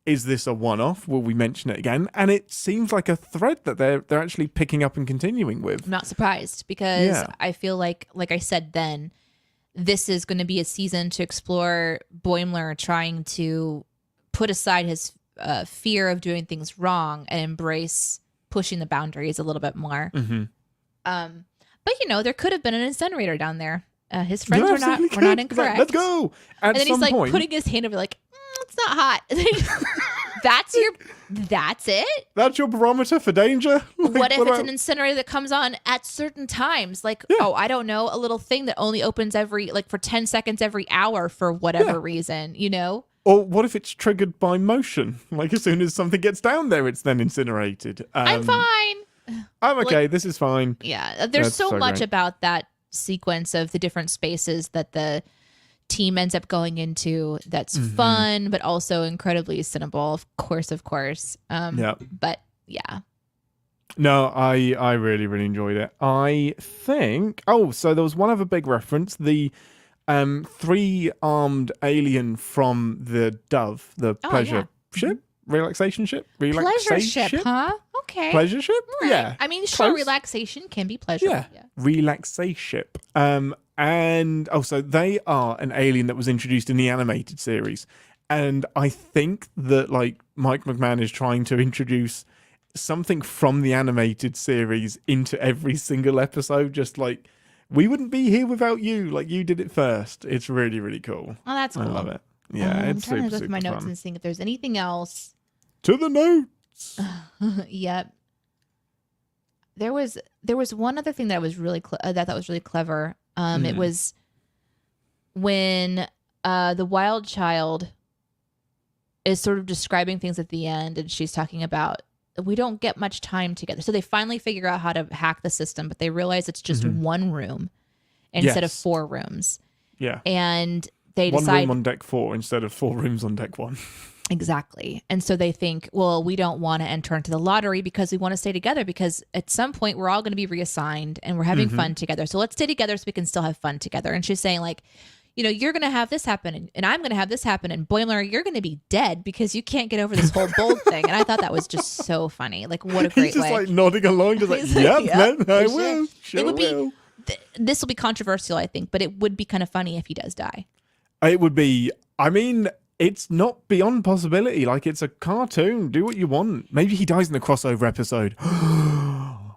is this a one-off? Will we mention it again? And it seems like a thread that they're actually picking up and continuing with. I'm not surprised because I feel like I said then, this is going to be a season to explore Boimler trying to put aside his fear of doing things wrong and embrace pushing the boundaries a little bit more. But there could have been an incinerator down there. His friends were not incorrect. Let's go. And then he's putting his hand over it's not hot. That's it? That's your barometer for danger? What if it's an incinerator that comes on at certain times? I don't know, a little thing that only opens for 10 seconds every hour for whatever reason, Or what if it's triggered by motion? As soon as something gets down there, it's then incinerated. I'm fine. I'm okay. This is fine. Yeah. There's so much about that sequence of the different spaces that the team ends up going into that's fun, but also incredibly cinnable, of course. But yeah. No, I really, really enjoyed it. I think... so there was one other big reference. The 3-armed alien from the Dove, the pleasure ship? Relaxation ship? Pleasure ship, huh? Okay. Pleasure ship? Right. Yeah. I mean, sure, relaxation can be pleasure. Yeah. Relaxation. And so they are an alien that was introduced in the animated series. And I think that Mike McMahon is trying to introduce something from the animated series into every single episode. Just like, we wouldn't be here without you. Like, you did it first. It's really, really cool. Oh, that's cool. I love it. Yeah, I'm it's trying super, to go through my super notes fun. and see if there's anything else. To the notes. Yep. There was one other thing that was really that was really clever. It was when the wild child is sort of describing things at the end, and she's talking about, we don't get much time together. So they finally figure out how to hack the system, but they realize it's just one room instead of 4 rooms. Yeah. And they one decide room on deck 4 instead of 4 rooms on deck 1. Exactly. And so they think, well, we don't want to enter into the lottery because we want to stay together, because at some point we're all going to be reassigned and we're having fun together. So let's stay together so we can still have fun together. And she's saying, like, you know, you're going to have this happen and I'm going to have this happen. And Boimler, you're going to be dead because you can't get over this whole bold thing. And I thought that was just so funny. Like, what a great He's just way. like nodding along, just like, He's yep, like, man, I will. Sure it would will. be, this will be controversial, I think, but it would be kind of funny if he does die. It would be, I mean, it's not beyond possibility. Like, it's a cartoon. Do what you want. Maybe he dies in the crossover episode. Oh,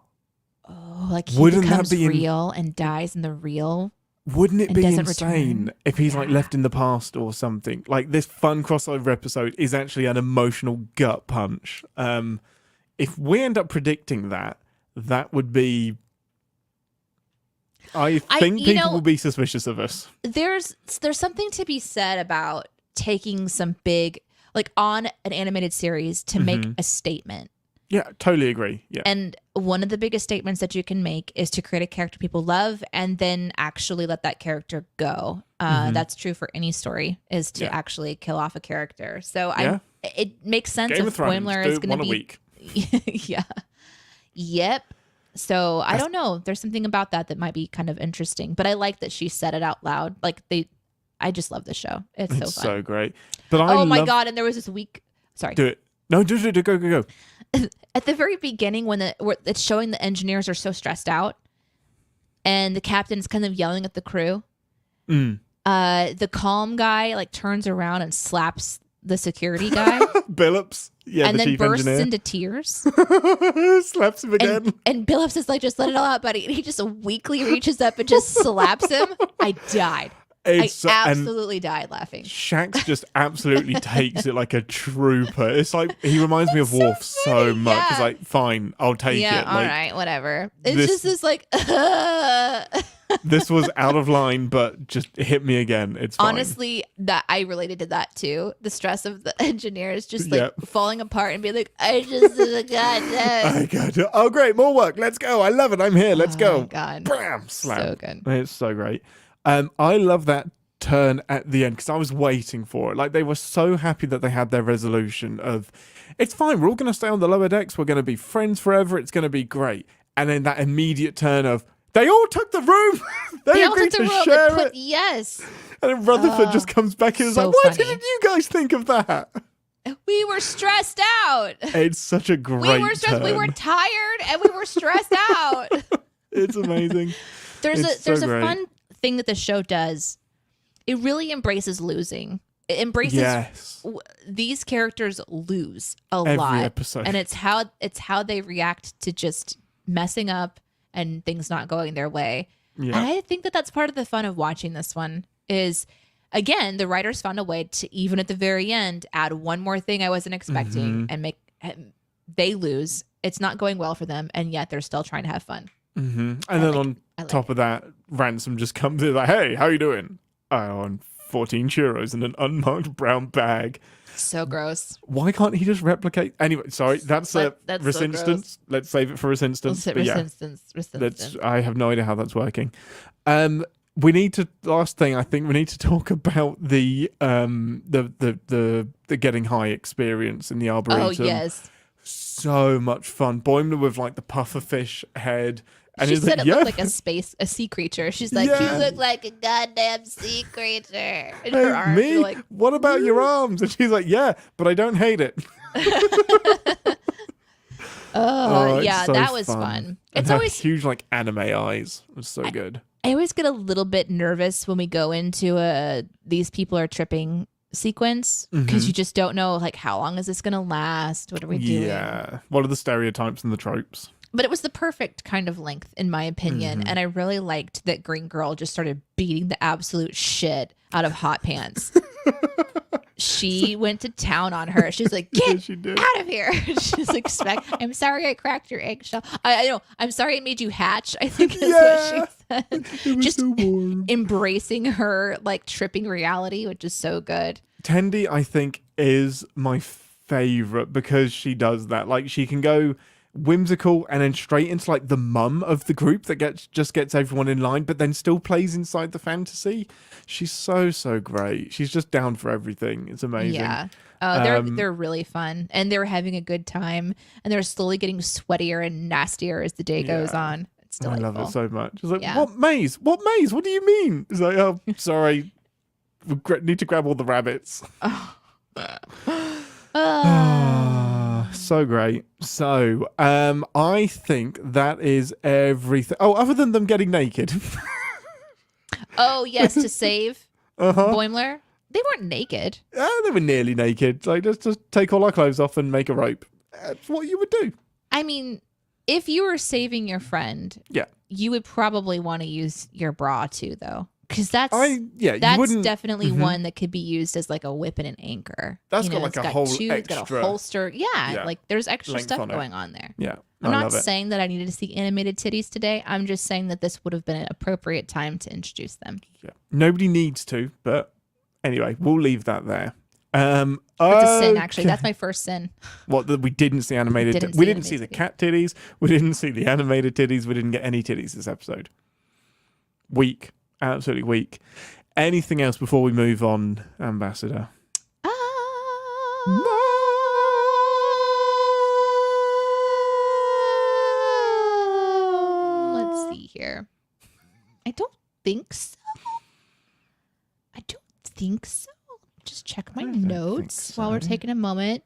like he Wouldn't that becomes be real and dies in the real. Wouldn't it and be doesn't insane return. if he's like left in the past or something? Like, this fun crossover episode is actually an emotional gut punch. If we end up predicting that, that would be... I think people will be suspicious of us. There's something to be said about taking some big, like, on an animated series to make a statement. Yeah, totally agree. Yeah. And one of the biggest statements that you can make is to create a character people love and then actually let that character go. That's true for any story, is to actually kill off a character. So it makes sense Game if of Thrones, Boimler is going to be... a week. Yeah. Yep. So I don't know. There's something about that might be kind of interesting. But I like that she said it out loud. Like, I just love the show. It's so fun. So great. But oh my God. And there was this week. Sorry. Do it. No, do it. Go. At the very beginning, when it's showing the engineers are so stressed out and the captain's kind of yelling at the crew, the calm guy like turns around and slaps the security guy. Billups. Yeah, and the then chief bursts engineer. into tears. Slaps him again. And Billups is like, just let it all out, buddy. And he just weakly reaches up and just slaps him. I died. I absolutely died laughing. Shax just absolutely takes it like a trooper. It's like, he reminds me of Worf so much. Yeah. It's like, fine, I'll take it. Yeah, all Like, right, whatever. It's this- just this like... this was out of line, but just hit me again. It's fine. Honestly, that I related to that too. The stress of the engineers just like falling apart and being like, I just did a goddamn. I got it. Oh, great, more work. Let's go. I love it. I'm here. Let's go. Oh my God. Bam, slam. So good. It's so great. I love that turn at the end because I was waiting for it. Like, they were so happy that they had their resolution of, it's fine, we're all going to stay on the lower decks, we're going to be friends forever, it's going to be great. And then that immediate turn of, they all took the room. they all agreed took the to room. share They it. Yes. And then Rutherford just comes back and is so like, why funny. didn't you guys think of that? We were stressed out. It's such a great We were stressed. We were turn. tired and we were stressed out. It's amazing. There's It's a so great. fun thing that the show does. It really embraces losing. It embraces these characters lose Every lot, episode. and it's how they react to just messing up and things not going their way. Yeah. And I think that that's part of the fun of watching this one is, again, the writers found a way to, even at the very end, add one more thing I wasn't expecting and make they lose. It's not going well for them, and yet they're still trying to have fun. And then on top of that, Ransom just comes in like, hey, how you doing? On 14 churros in an unmarked brown bag. So gross. Why can't he just replicate? Anyway, sorry, that's That's so Resistance. gross. Let's save it for Resistance. Let's hit But yeah, resistance. I have no idea how that's working. We need to, last thing, I think we need to talk about the getting high experience in the Arboretum. Oh, yes. So much fun. Boimler with like the pufferfish head. And She he's said like, it looked like a sea creature. She's like, Yeah. you look like a goddamn sea creature. And Hey, her arms me? are like, What about your arms? And she's like, yeah, but I don't hate it. It's yeah, so that was fun. And It's her always, huge like anime eyes. It was so good. I always get a little bit nervous when we go into these people are tripping sequence because you just don't know like how long is this gonna last? What are we doing? Yeah. What are the stereotypes and the tropes? But it was the perfect kind of length, in my opinion. And I really liked that Green Girl just started beating the absolute shit out of Hot Pants. She went to town on her. She's like, get out of here. She's like, I'm sorry I cracked your eggshell. I know. I'm sorry I made you hatch, I think is what she said. Just so embracing her like tripping reality, which is so good. Tendi, I think, is my favorite because she does that. Like, she can go whimsical and then straight into like the mum of the group that gets everyone in line, but then still plays inside the fantasy. She's so great. She's just down for everything. It's amazing. Yeah. They're really fun, and they're having a good time, and they're slowly getting sweatier and nastier as the day goes on. It's delightful. I love it so much. It's like, what maze? What maze? What do you mean? It's like, oh, sorry. We need to grab all the rabbits. So great. So, I think that is everything. Oh, other than them getting naked. Oh, yes, to save Boimler. They weren't naked. They were nearly naked. Like, let's just take all our clothes off and make a rope. That's what you would do. I mean, if you were saving your friend, you would probably want to use your bra too, though. Because that's definitely one that could be used as like a whip and an anchor. That's got like a whole extra. It's got a holster. Yeah, like there's extra stuff going on there. Yeah. I'm not saying that I needed to see animated titties today. I'm just saying that this would have been an appropriate time to introduce them. Yeah. Nobody needs to, but anyway, we'll leave that there. That's a sin, actually. That's my first sin. What, that we didn't see animated? We didn't see the cat titties. We didn't see the animated titties. We didn't get any titties this episode. Weak. Absolutely weak. Anything else before we move on, Ambassador? No. Let's see here. I don't think so. Just check my notes while we're taking a moment.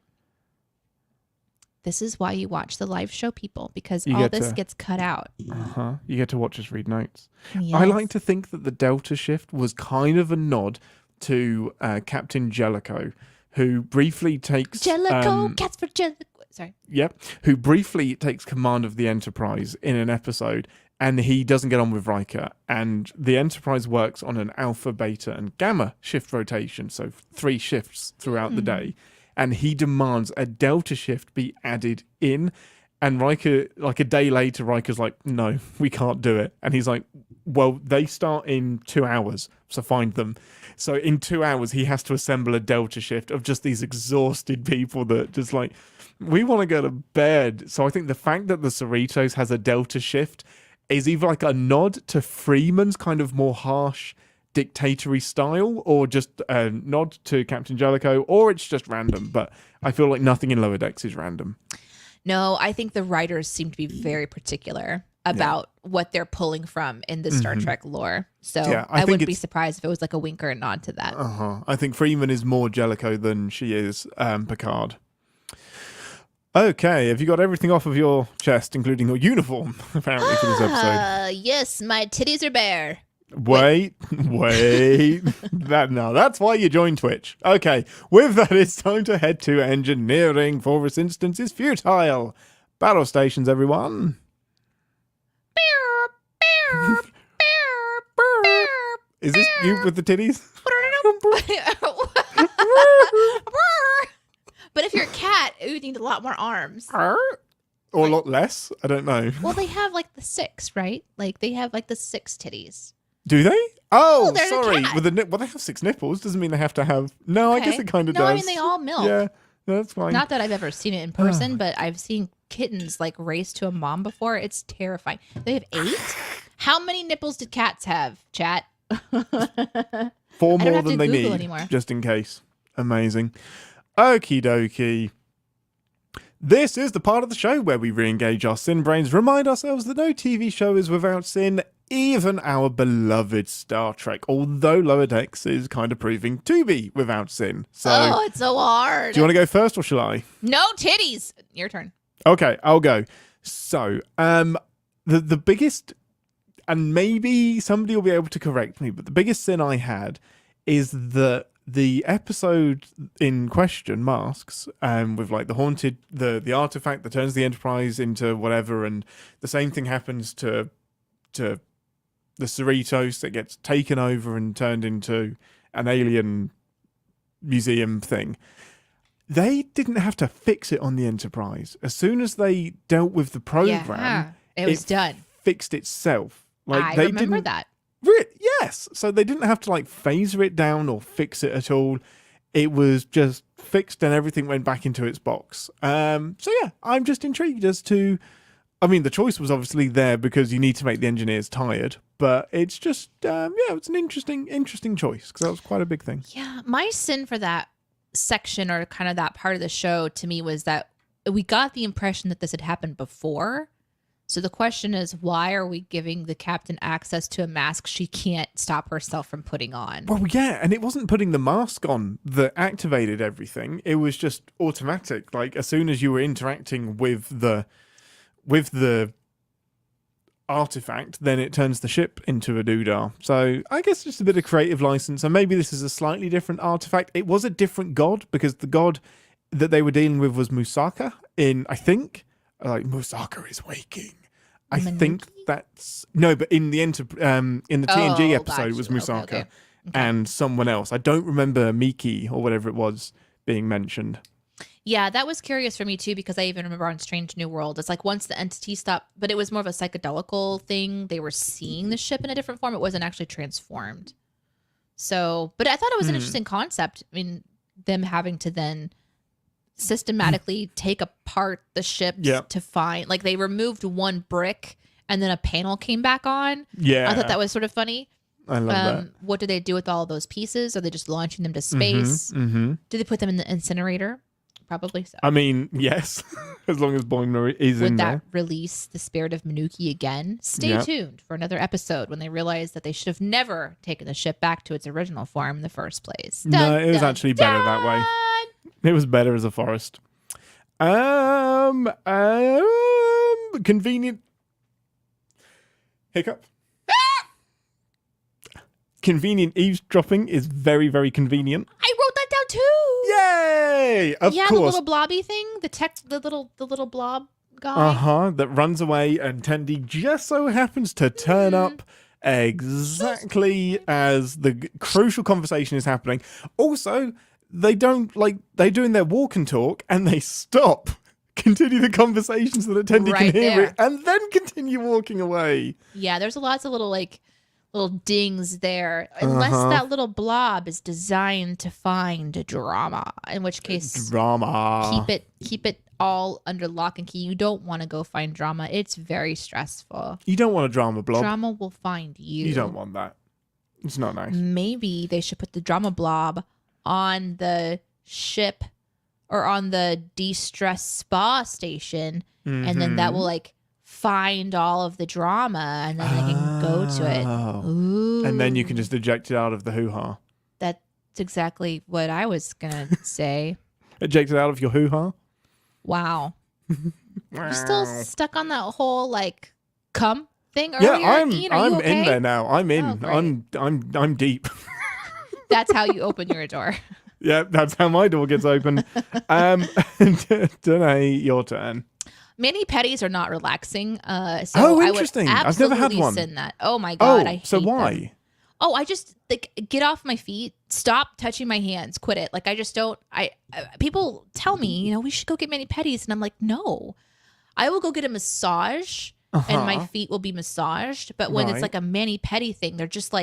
This is why you watch the live show, people, because all this gets cut out. You get to watch us read notes. Yes. I like to think that the Delta shift was kind of a nod to Captain Jellicoe, who briefly takes... Jellicoe, cats for Jellicoe. Sorry. Yep. Who briefly takes command of the Enterprise in an episode, and he doesn't get on with Riker. And the Enterprise works on an alpha, beta, and gamma shift rotation, so 3 shifts throughout the day. And he demands a Delta shift be added in. And Riker, like a day later, Riker's like, no, we can't do it. And he's like, well, they start in 2 hours, so find them. So in 2 hours, he has to assemble a Delta shift of just these exhausted people that just like, we want to go to bed. So I think the fact that the Cerritos has a Delta shift is either like a nod to Freeman's kind of more harsh dictatory style, or just a nod to Captain Jellicoe, or it's just random. But I feel like nothing in Lower Decks is random. No, I think the writers seem to be very particular about what they're pulling from in the Star Trek lore. So I wouldn't be surprised if it was like a wink or a nod to that. I think Freeman is more Jellicoe than she is Picard. Okay, have you got everything off of your chest, including your uniform, apparently, for this episode? Yes, my titties are bare. Wait. That's why you joined Twitch. Okay, with that, it's time to head to engineering, for this instance is futile. Battle stations, everyone. Is this you with the titties? But if you're a cat, you need a lot more arms. Or a lot less? I don't know. Well, they have like the 6, right? Like they have like the 6 titties. Do they? Oh, well, sorry. Well, they have 6 nipples. Doesn't mean they have to have... No, okay. I guess it kind of does. No, I mean, they all milk. Yeah, that's fine. Not that I've ever seen it in person, but I've seen kittens like race to a mom before. It's terrifying. They have 8? How many nipples did cats have, chat? 4 more than they need, anymore. Just in case. Amazing. Okie dokie. This is the part of the show where we re-engage our sin brains, remind ourselves that no TV show is without sin, even our beloved Star Trek, although Lower Decks is kind of proving to be without sin. So, it's so hard. Do you want to go first or shall I? No titties. Your turn. Okay, I'll go. So, the biggest, and maybe somebody will be able to correct me, but the biggest sin I had is that the episode in question, Masks, with like the haunted, the artifact that turns the Enterprise into whatever, and the same thing happens to the Cerritos that gets taken over and turned into an alien museum thing. They didn't have to fix it on the Enterprise. As soon as they dealt with the program, it was done. Fixed itself. Like I they remember didn't, that. Yes. So they didn't have to like phaser it down or fix it at all. It was just fixed and everything went back into its box. So yeah, I'm just intrigued as to, I mean, the choice was obviously there because you need to make the engineers tired, but it's just, it's an interesting choice because that was quite a big thing. Yeah. My sin for that section or kind of that part of the show to me was that we got the impression that this had happened before. So the question is, why are we giving the captain access to a mask she can't stop herself from putting on? Well, yeah, and it wasn't putting the mask on that activated everything. It was just automatic. Like as soon as you were interacting with the artifact, then it turns the ship into a doodah. So I guess just a bit of creative license. And maybe this is a slightly different artifact. It was a different god because the god that they were dealing with was Musaka in, I think, like Musaka is waking. I think that's no, but in the TNG episode was Musaka Okay. and someone else. I don't remember Miki or whatever it was being mentioned. Yeah, that was curious for me too, because I even remember on Strange New World, it's like once the entity stopped, but it was more of a psychedelical thing. They were seeing the ship in a different form. It wasn't actually transformed. So, but I thought it was an interesting concept. I mean, them having to then systematically take apart the ships to find, like they removed one brick and then a panel came back on. Yeah. I thought that was sort of funny. I love that. What do they do with all those pieces? Are they just launching them to space? Do they put them in the incinerator? Probably so. I mean, yes, as long as Boimler is in there. Would that release the spirit of Manuki again? Stay tuned for another episode when they realize that they should have never taken the ship back to its original form in the first place. No, it was actually better that way. It was better as a forest. Convenient hiccup. Convenient eavesdropping is very, very convenient. I wrote that down too. Yay! Of course. The little blobby thing, the little blob guy. That runs away, and Tendi just so happens to turn up exactly as the crucial conversation is happening. Also, they're doing their walk and talk, and they stop, continue the conversation so that Tendi can hear it, and then continue walking away. Yeah, there's lots of little dings there, unless that little blob is designed to find drama, in which case keep it all under lock and key. You don't want to go find drama. It's very stressful. You don't want a drama blob. Drama will find you. You don't want that. It's not nice. Maybe they should put the drama blob on the ship or on the de-stress spa station, and then that will find all of the drama, and then they can go to it. Ooh. And then you can just eject it out of the hoo-ha. That's exactly what I was gonna say. Eject it out of your hoo-ha? Wow. You're still stuck on that whole cum thing earlier? Yeah, I'm okay? in there now. I'm in. Oh, I'm deep. That's how you open your door. Yeah, that's how my door gets open. Danae, your turn. Mani-pedis are not relaxing. Interesting. I would I've never had absolutely one. send that. Oh my God, I hate why? them. Oh, I just get off my feet. Stop touching my hands. Quit it. I just don't. People tell me, we should go get mani-pedis, and I'm like, no. I will go get a massage, and my feet will be massaged. But when it's a mani-pedi thing, they're just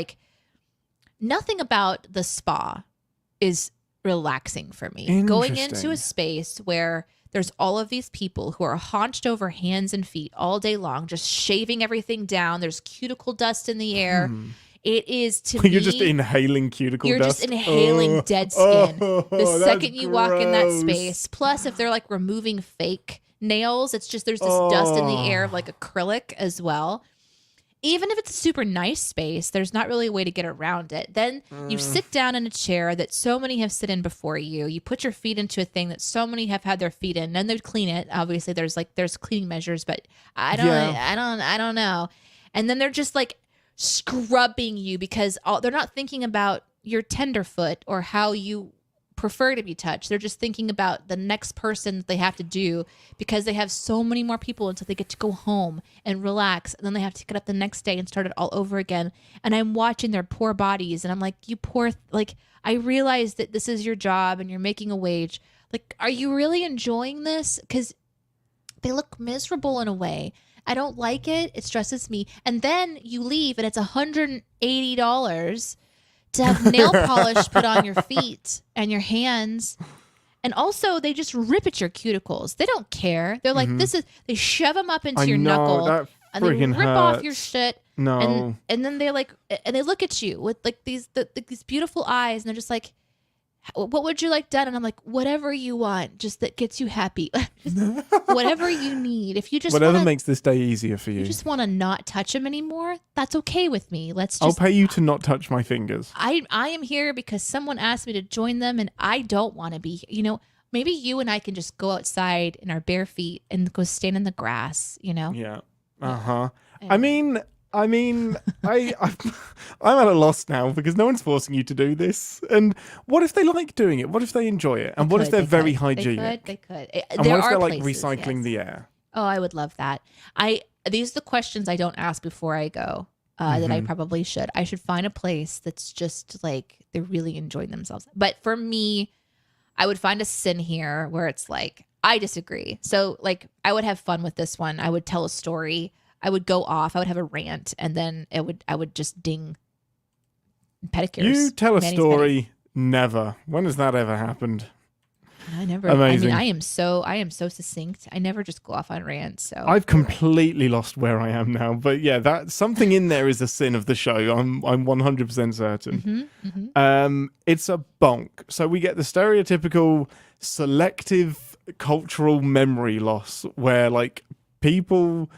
nothing about the spa is relaxing for me. Going into a space where there's all of these people who are hunched over hands and feet all day long, just shaving everything down. There's cuticle dust in the air. It is to me. You're just inhaling cuticle dust. You're just inhaling dead skin. The second you gross. walk in that space. Plus, if they're removing fake nails, it's just there's this dust in the air of acrylic as well. Even if it's a super nice space, there's not really a way to get around it. Then you sit down in a chair that so many have sit in before you. You put your feet into a thing that so many have had their feet in. Then they clean it. Obviously, there's cleaning measures, but I don't know. And then they're just scrubbing you because they're not thinking about your tenderfoot or how you prefer to be touched. They're just thinking about the next person that they have to do because they have so many more people until they get to go home and relax. And then they have to get up the next day and start it all over again. And I'm watching their poor bodies and I'm like, you poor, like, I realize that this is your job and you're making a wage. Like, are you really enjoying this? Because they look miserable in a way. I don't like it. It stresses me. And then you leave and it's $180 to have nail polish put on your feet and your hands. And also they just rip at your cuticles. They don't care. They're like, they shove them up into your knuckle and they rip off your shit. No. And then they like, and they look at you with like these beautiful eyes and they're just like, what would you like done? And I'm like, whatever you want, just that gets you happy. Just whatever you need. If you just whatever makes this day easier for you. You just want to not touch them anymore. That's okay with me. I'll pay you to not touch my fingers. I am here because someone asked me to join them, and I don't want to be. You know, maybe you and I can just go outside in our bare feet and go stand in the grass. You know. Yeah. Anyway. I'm at a loss now because no one's forcing you to do this. And what if they like doing it? What if they enjoy it? And what if they're very hygienic? They could. And what if they're like recycling the air? Oh, I would love that. These are the questions I don't ask before I go that I probably should. I should find a place that's just like they're really enjoying themselves. But for me, I would find a sin here where it's like, I disagree. So like I would have fun with this one. I would tell a story. I would go off. I would have a rant, and then I would just ding pedicures. You tell a story. Never. When has that ever happened? I never. Amazing. I mean, I am so succinct. I never just go off on rants. So I've completely lost where I am now. But yeah, that something in there is a sin of the show. I'm 100% certain. It's a bonk. So we get the stereotypical selective cultural memory loss, where like people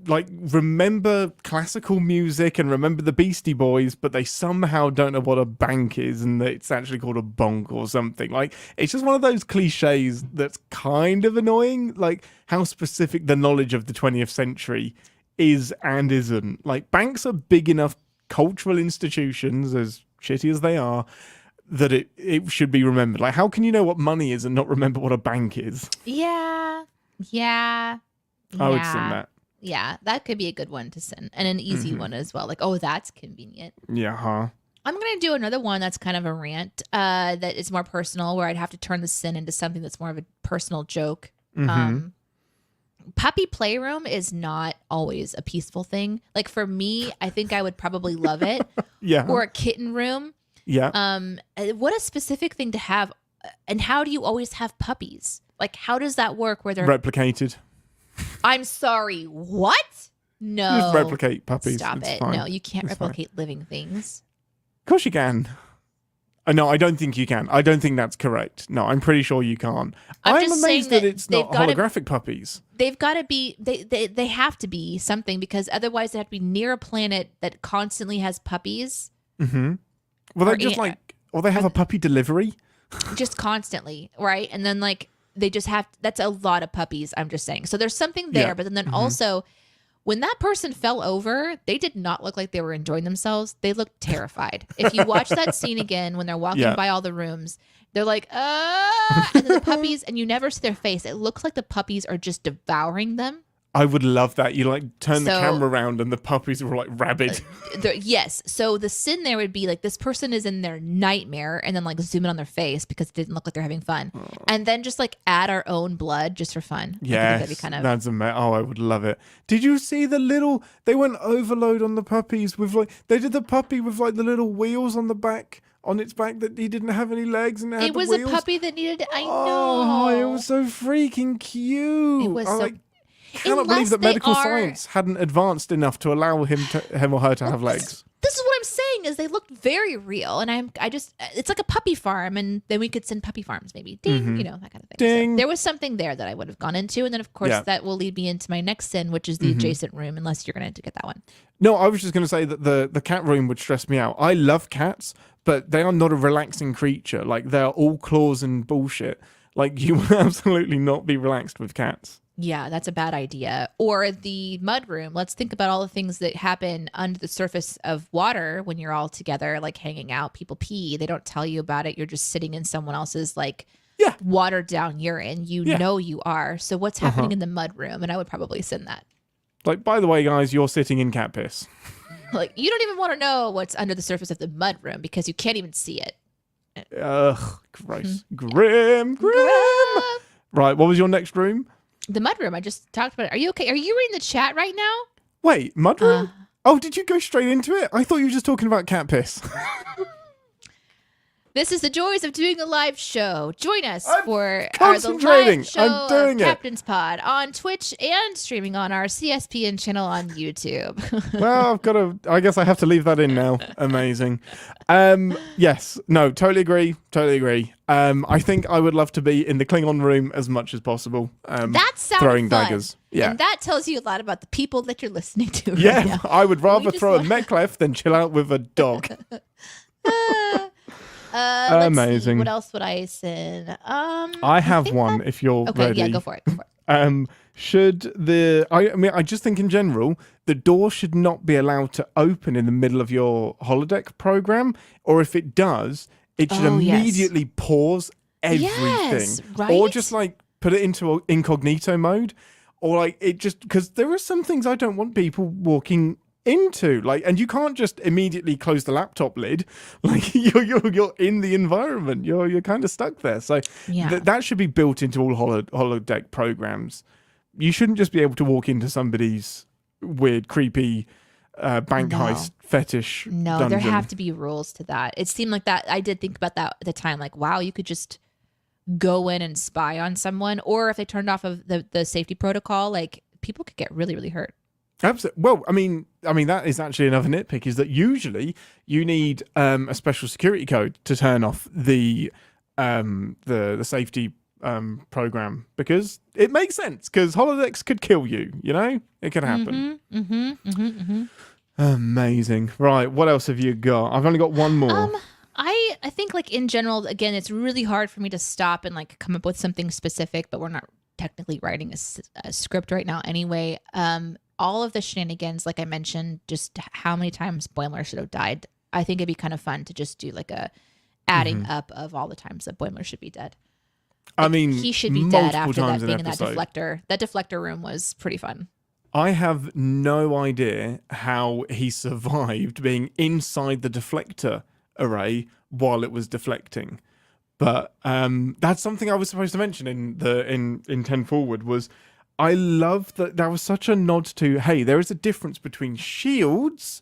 like remember classical music and remember the Beastie Boys, but they somehow don't know what a bank is, and it's actually called a bonk or something. Like, it's just one of those cliches that's kind of annoying, like how specific the knowledge of the 20th century is and isn't. Like, banks are big enough cultural institutions, as shitty as they are, that it should be remembered. Like, how can you know what money is and not remember what a bank is? Yeah. I would sing that. Yeah, that could be a good one to send, and an easy one as well. Like, oh, that's convenient. Yeah, I'm going to do another one that's kind of a rant that is more personal, where I'd have to turn the sin into something that's more of a personal joke. Puppy playroom is not always a peaceful thing. Like, for me, I think I would probably love it. Yeah. Or a kitten room. Yeah. What a specific thing to have. And how do you always have puppies? Like, how does that work where they're replicated? I'm sorry, what? No. Just replicate puppies. Stop it's it. Fine. No, you can't replicate living things. Of course you can. No, I don't think you can. I don't think that's correct. No, I'm pretty sure you can't. I'm amazed that it's not holographic puppies. They've got to be, they have to be something, because otherwise they have to be near a planet that constantly has puppies. Well, they're just or they have a puppy delivery. Just constantly, right? And then like, they just have, that's a lot of puppies, I'm just saying. So there's something there, but then also when that person fell over, they did not look like they were enjoying themselves. They looked terrified. If you watch that scene again, when they're walking by all the rooms, they're like, and then the puppies, and you never see their face. It looks like the puppies are just devouring them. I would love that. You like turn the camera around and the puppies were like rabid. Yes. So the sin there would be like, this person is in their nightmare, and then like zoom in on their face because it didn't look like they're having fun. And then just like add our own blood just for fun. Yes, that'd be kind of... that's amazing. Oh, I would love it. Did you see they went overload on the puppies with like, they did the puppy with like the little wheels on the back, on its back, that he didn't have any legs, and it was a puppy that needed, I know. Oh, it was so freaking cute. It was so... I cannot believe that medical science hadn't advanced enough to allow him or her to have legs. This is what I'm saying, is they look very real, and it's like a puppy farm, and then we could send puppy farms, maybe ding, you know, that kind of thing. Ding. So there was something there that I would have gone into, and then of course that will lead me into my next sin, which is the adjacent room, unless you're going to get that one. No, I was just going to say that the cat room would stress me out. I love cats, but they are not a relaxing creature. Like, they're all claws and bullshit. Like, you will absolutely not be relaxed with cats. Yeah, that's a bad idea. Or the mud room. Let's think about all the things that happen under the surface of water when you're all together, like hanging out. People pee. They don't tell you about it. You're just sitting in someone else's like Yeah. watered down urine. You Yeah. know you are. So what's happening in the mud room? And I would probably send that. Like, by the way, guys, you're sitting in cat piss. Like, you don't even want to know what's under the surface of the mud room because you can't even see it. Ugh, gross. Grim. Right, what was your next room? The mud room. I just talked about it. Are you okay? Are you reading the chat right now? Wait, mud room? Oh, did you go straight into it? I thought you were just talking about cat piss. This is the joys of doing a live show. Join us for the concentrating. live show I'm doing of it. Captain's Pod on Twitch and streaming on our CSPN channel on YouTube. Well, I guess I have to leave that in now. Amazing. Yes, no, totally agree. I think I would love to be in the Klingon room as much as possible. That sounds throwing fun. daggers. Yeah. And that tells you a lot about the people that you're listening to right Yeah, now. I would rather just throw a Mechlef than chill out with a dog. Let's Amazing. see. What else would I send? I have one if you're okay, ready. yeah, go for it. I just think in general, the door should not be allowed to open in the middle of your holodeck program, or if it does, it should immediately pause everything. Yes, right? Or just like put it into incognito mode, or like it just, because there are some things I don't want people walking into, like, and you can't just immediately close the laptop lid. Like you're in the environment, you're kind of stuck there. So that should be built into all holodeck programs. You shouldn't just be able to walk into somebody's weird, creepy bank heist fetish dungeon. There have to be rules to that. It seemed like that. I did think about that at the time. Like, wow, you could just go in and spy on someone, or if they turned off of the safety protocol, like people could get really, really hurt. Absolutely. Well, I mean that is actually another nitpick, is that usually you need a special security code to turn off the safety program, because it makes sense, because holodecks could kill you. You know, it could happen. Amazing. Right. What else have you got? I've only got one more. I think, like, in general, again, it's really hard for me to stop and like come up with something specific, but we're not technically writing a script right now anyway. All of the shenanigans, like I mentioned, just how many times Boimler should have died. I think it'd be kind of fun to just do like a adding up of all the times that Boimler should be dead. Like, I mean, he should be dead after that being in that deflector. That deflector room was pretty fun. I have no idea how he survived being inside the deflector array while it was deflecting. But that's something I was supposed to mention in 10 Forward, was I love that was such a nod to, hey, there is a difference between shields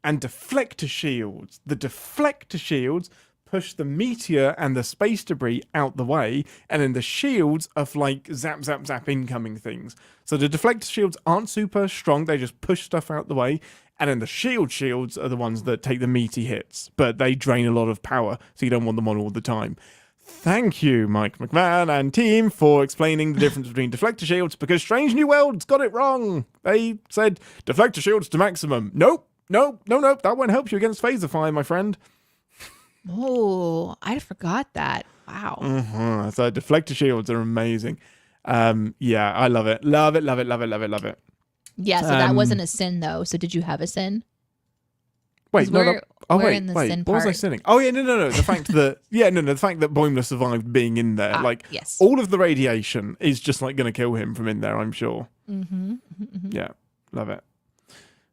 and deflector shields. The deflector shields push the meteor and the space debris out the way, and then the shields are like zap, zap, zap incoming things. So the deflector shields aren't super strong, they just push stuff out the way, and then the shields are the ones that take the meaty hits, but they drain a lot of power, so you don't want them on all the time. Thank you, Mike McMahon and team, for explaining the difference between deflector shields, because Strange New Worlds got it wrong. They said deflector shields to maximum. Nope. That won't help you against phaser fire, my friend. Oh, I forgot that. Wow. So deflector shields are amazing. Yeah, I love it. Love it. Yeah, so that wasn't a sin, though. So did you have a sin? Wait, wait. What was I sinning? Oh yeah, no. The fact that the fact that Boimler survived being in there, yes. all of the radiation is just like going to kill him from in there, I'm sure. Yeah, love it.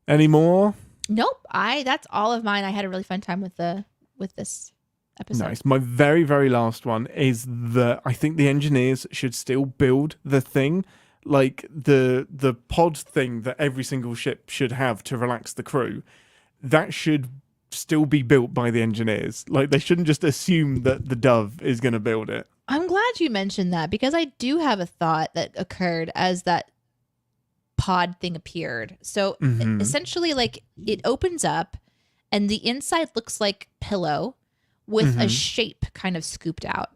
Any more? Nope. That's all of mine. I had a really fun time with this episode. Nice. My very, very last one is that I think the engineers should still build the thing, like the pod thing that every single ship should have to relax the crew. That should still be built by the engineers. Like, they shouldn't just assume that the Dove is going to build it. I'm glad you mentioned that, because I do have a thought that occurred as that pod thing appeared. So essentially, like, it opens up and the inside looks like pillow with a shape kind of scooped out.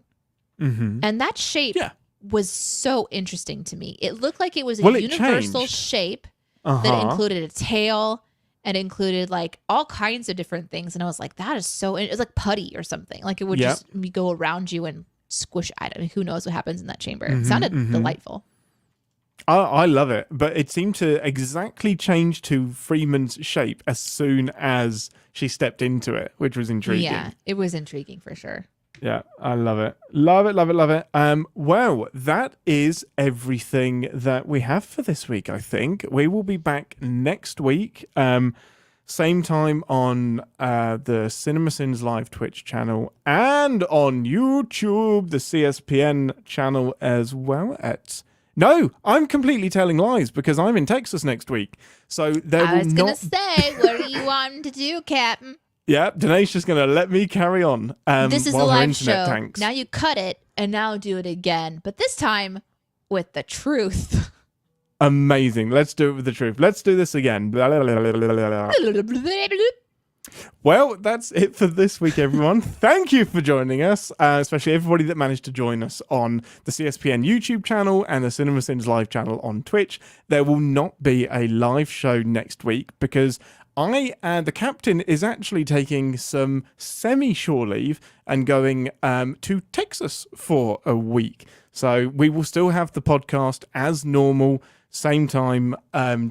And that shape was so interesting to me. It looked like it was a universal shape that included a tail and included like all kinds of different things. And I was like, that is so, it was like putty or something. Like it would just go around you and squish. I don't know, who knows what happens in that chamber. It sounded delightful. I love it, but it seemed to exactly change to Freeman's shape as soon as she stepped into it, which was intriguing. Yeah, it was intriguing for sure. Yeah, I love it. Love it, love it, love it. Well, that is everything that we have for this week, I think. We will be back next week. Same time on the CinemaSins Live Twitch channel and on YouTube, the CSPN channel as well. No, I'm completely telling lies because I'm in Texas next week. So there I will was not... going to say, what do you want to do, Captain? Yeah, Danae's just going to let me carry on This is a while her live internet show. tanks. Now you cut it and now do it again. But this time with the truth. Amazing. Let's do it with the truth. Let's do this again. Well, that's it for this week, everyone. Thank you for joining us, especially everybody that managed to join us on the CSPN YouTube channel and the CinemaSins Live channel on Twitch. There will not be a live show next week because the captain is actually taking some semi-shore leave and going to Texas for a week. So we will still have the podcast as normal. Same time,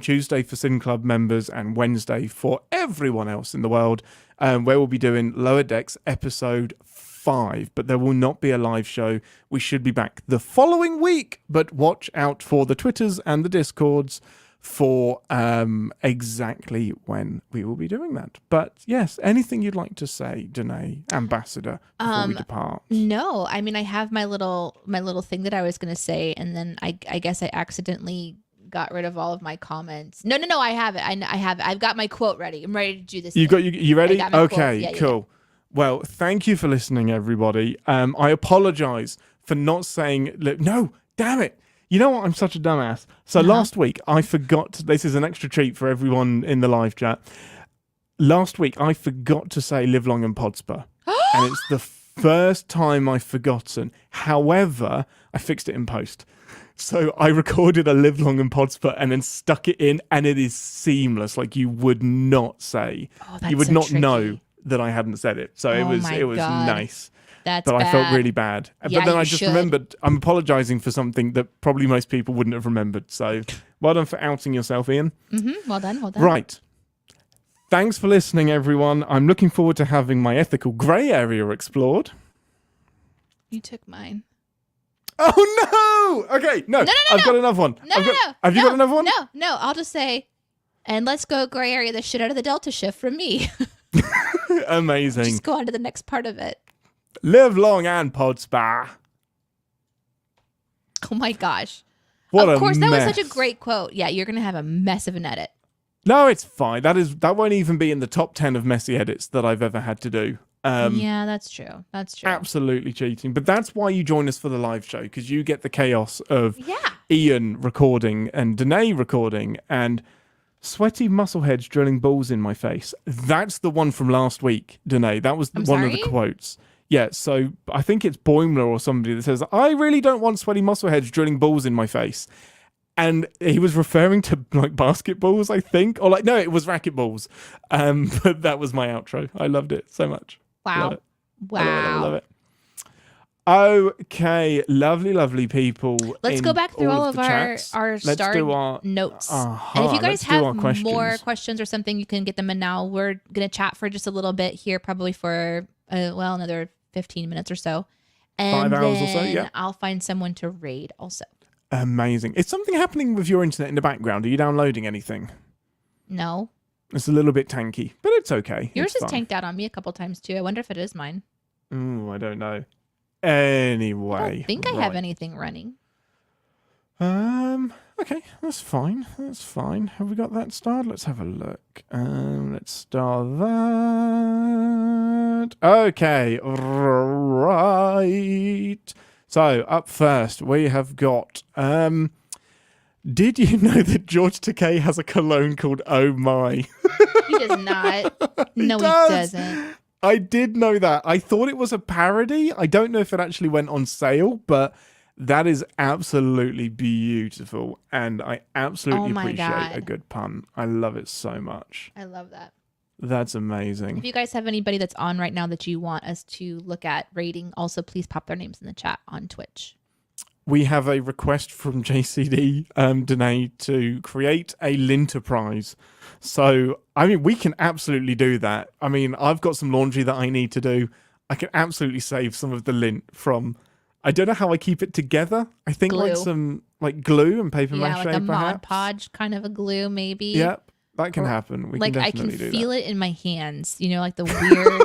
Tuesday for Sin Club members and Wednesday for everyone else in the world, where we'll be doing Lower Decks episode 5. But there will not be a live show. We should be back the following week, but watch out for the Twitters and the Discords for exactly when we will be doing that. But yes, anything you'd like to say, Danae, Ambassador, before we depart? No, I mean, I have my little thing that I was going to say, and then I guess I accidentally got rid of all of my comments. No, I have it. I have it. I've got my quote ready. I'm ready to do this. You ready? Okay, yeah, cool. Yeah. Well, thank you for listening, everybody. I apologize for not saying... No, damn it. You know what? I'm such a dumbass. So last week, I forgot... This is an extra treat for everyone in the live chat. Last week, I forgot to say live long and podspur. And it's the first time I've forgotten. However, I fixed it in post. So I recorded a live long and podspur and then stuck it in, and it is seamless. Like you would not say. Oh, that's you would so not tricky. know that I hadn't said it. So it was God. nice. But I felt really bad. Yeah, but then I you just should. remembered I'm apologizing for something that probably most people wouldn't have remembered. So well done for outing yourself, Ian. Mm-hmm. Well done. Right. Thanks for listening, everyone. I'm looking forward to having my ethical grey area explored. You took mine. Oh, no! Okay, no. I've got another one. No. Have you got another one? No. I'll just say, and let's go grey area the shit out of the Delta shift from me. Amazing. Just go on to the next part of it. Live long and podspur. Oh my gosh. What of course, a that mess. was such a great quote. Yeah, you're going to have a mess of an edit. No, it's fine. That won't even be in the top 10 of messy edits that I've ever had to do. Yeah, that's true. Absolutely cheating. But that's why you join us for the live show, because you get the chaos of Yeah. Ian recording and Danae recording and sweaty muscleheads drilling balls in my face. That's the one from last week, Danae. That was one sorry? of the quotes. Yeah, so I think it's Boimler or somebody that says, I really don't want sweaty muscleheads drilling balls in my face. And he was referring to like basketballs, I think. Or like, no, it was racquetballs. But that was my outro. I loved it so much. Wow. Love it. Wow. Love it. Okay, lovely people. Let's go back through all of the our chats. starred notes. And if you guys have more questions or something, you can get them in now. We're going to chat for just a little bit here, probably for, another 15 minutes or so. And 5 hours or so, yeah. I'll find someone to raid also. Amazing. Is something happening with your internet in the background? Are you downloading anything? No. It's a little bit tanky, but it's okay. Yours is has tanked out on me a couple times too. I wonder if it is mine. I don't know. Anyway. I don't think I have anything running. Okay, that's fine. Have we got that starred? Let's have a look. Let's star that. Okay, right. So, up first, we have got... did you know that George Takei has a cologne called Oh My? He does not. No, he doesn't. I did know that. I thought it was a parody. I don't know if it actually went on sale, but that is absolutely beautiful. And I absolutely appreciate a good pun. I love it so much. I love that. That's amazing. If you guys have anybody that's on right now that you want us to look at rating, also please pop their names in the chat on Twitch. we have a request from JCD Danae to create a linterprise. So, I mean, we can absolutely do that. I mean, I've got some laundry that I need to do. I can absolutely save some of the lint from. I don't know how I keep it together. I think Glue. like some glue and paper mache, like a perhaps. Mod Podge kind of a glue, maybe. Yep, that can happen. We like can I definitely can do feel that. it in my hands. You know, like the weird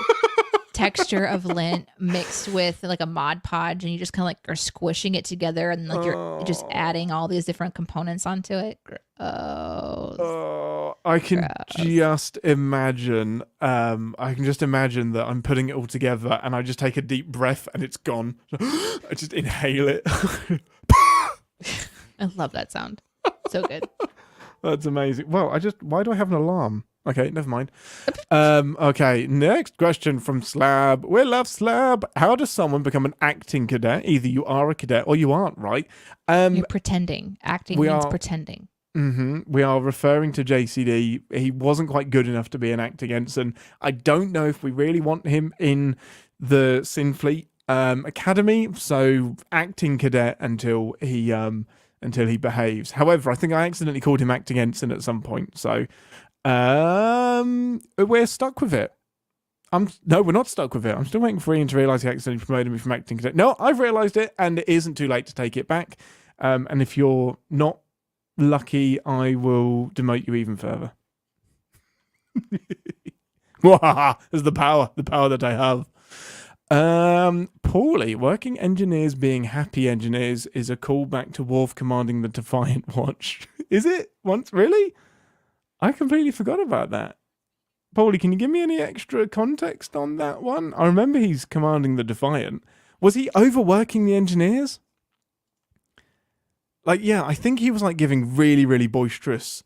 texture of lint mixed with like a Mod Podge, and you just kind of like are squishing it together, and like you're just adding all these different components onto it. I can just imagine. I can just imagine that I'm putting it all together, and I just take a deep breath, and it's gone. I just inhale it. I love that sound. So good. That's amazing. Well, why do I have an alarm? Okay, never mind. Okay, next question from Slab. We love Slab. How does someone become an acting cadet? Either you are a cadet or you aren't, right? You're pretending. Acting means pretending. We are referring to JCD. He wasn't quite good enough to be an acting ensign. I don't know if we really want him in the Sinfleet Academy, so acting cadet until he behaves. However, I think I accidentally called him acting ensign at some point, so we're stuck with it. No, we're not stuck with it. I'm still waiting for Ian to realise he accidentally promoted me from acting cadet. No, I've realised it, and it isn't too late to take it back. And if you're not lucky, I will demote you even further. There's the power that I have. Paulie, working engineers being happy engineers is a callback to Worf commanding the Defiant Watch. Is it? Once? Really? I completely forgot about that. Paulie, can you give me any extra context on that one? I remember he's commanding the Defiant. Was he overworking the engineers? Like, yeah, I think he was like giving really, really boisterous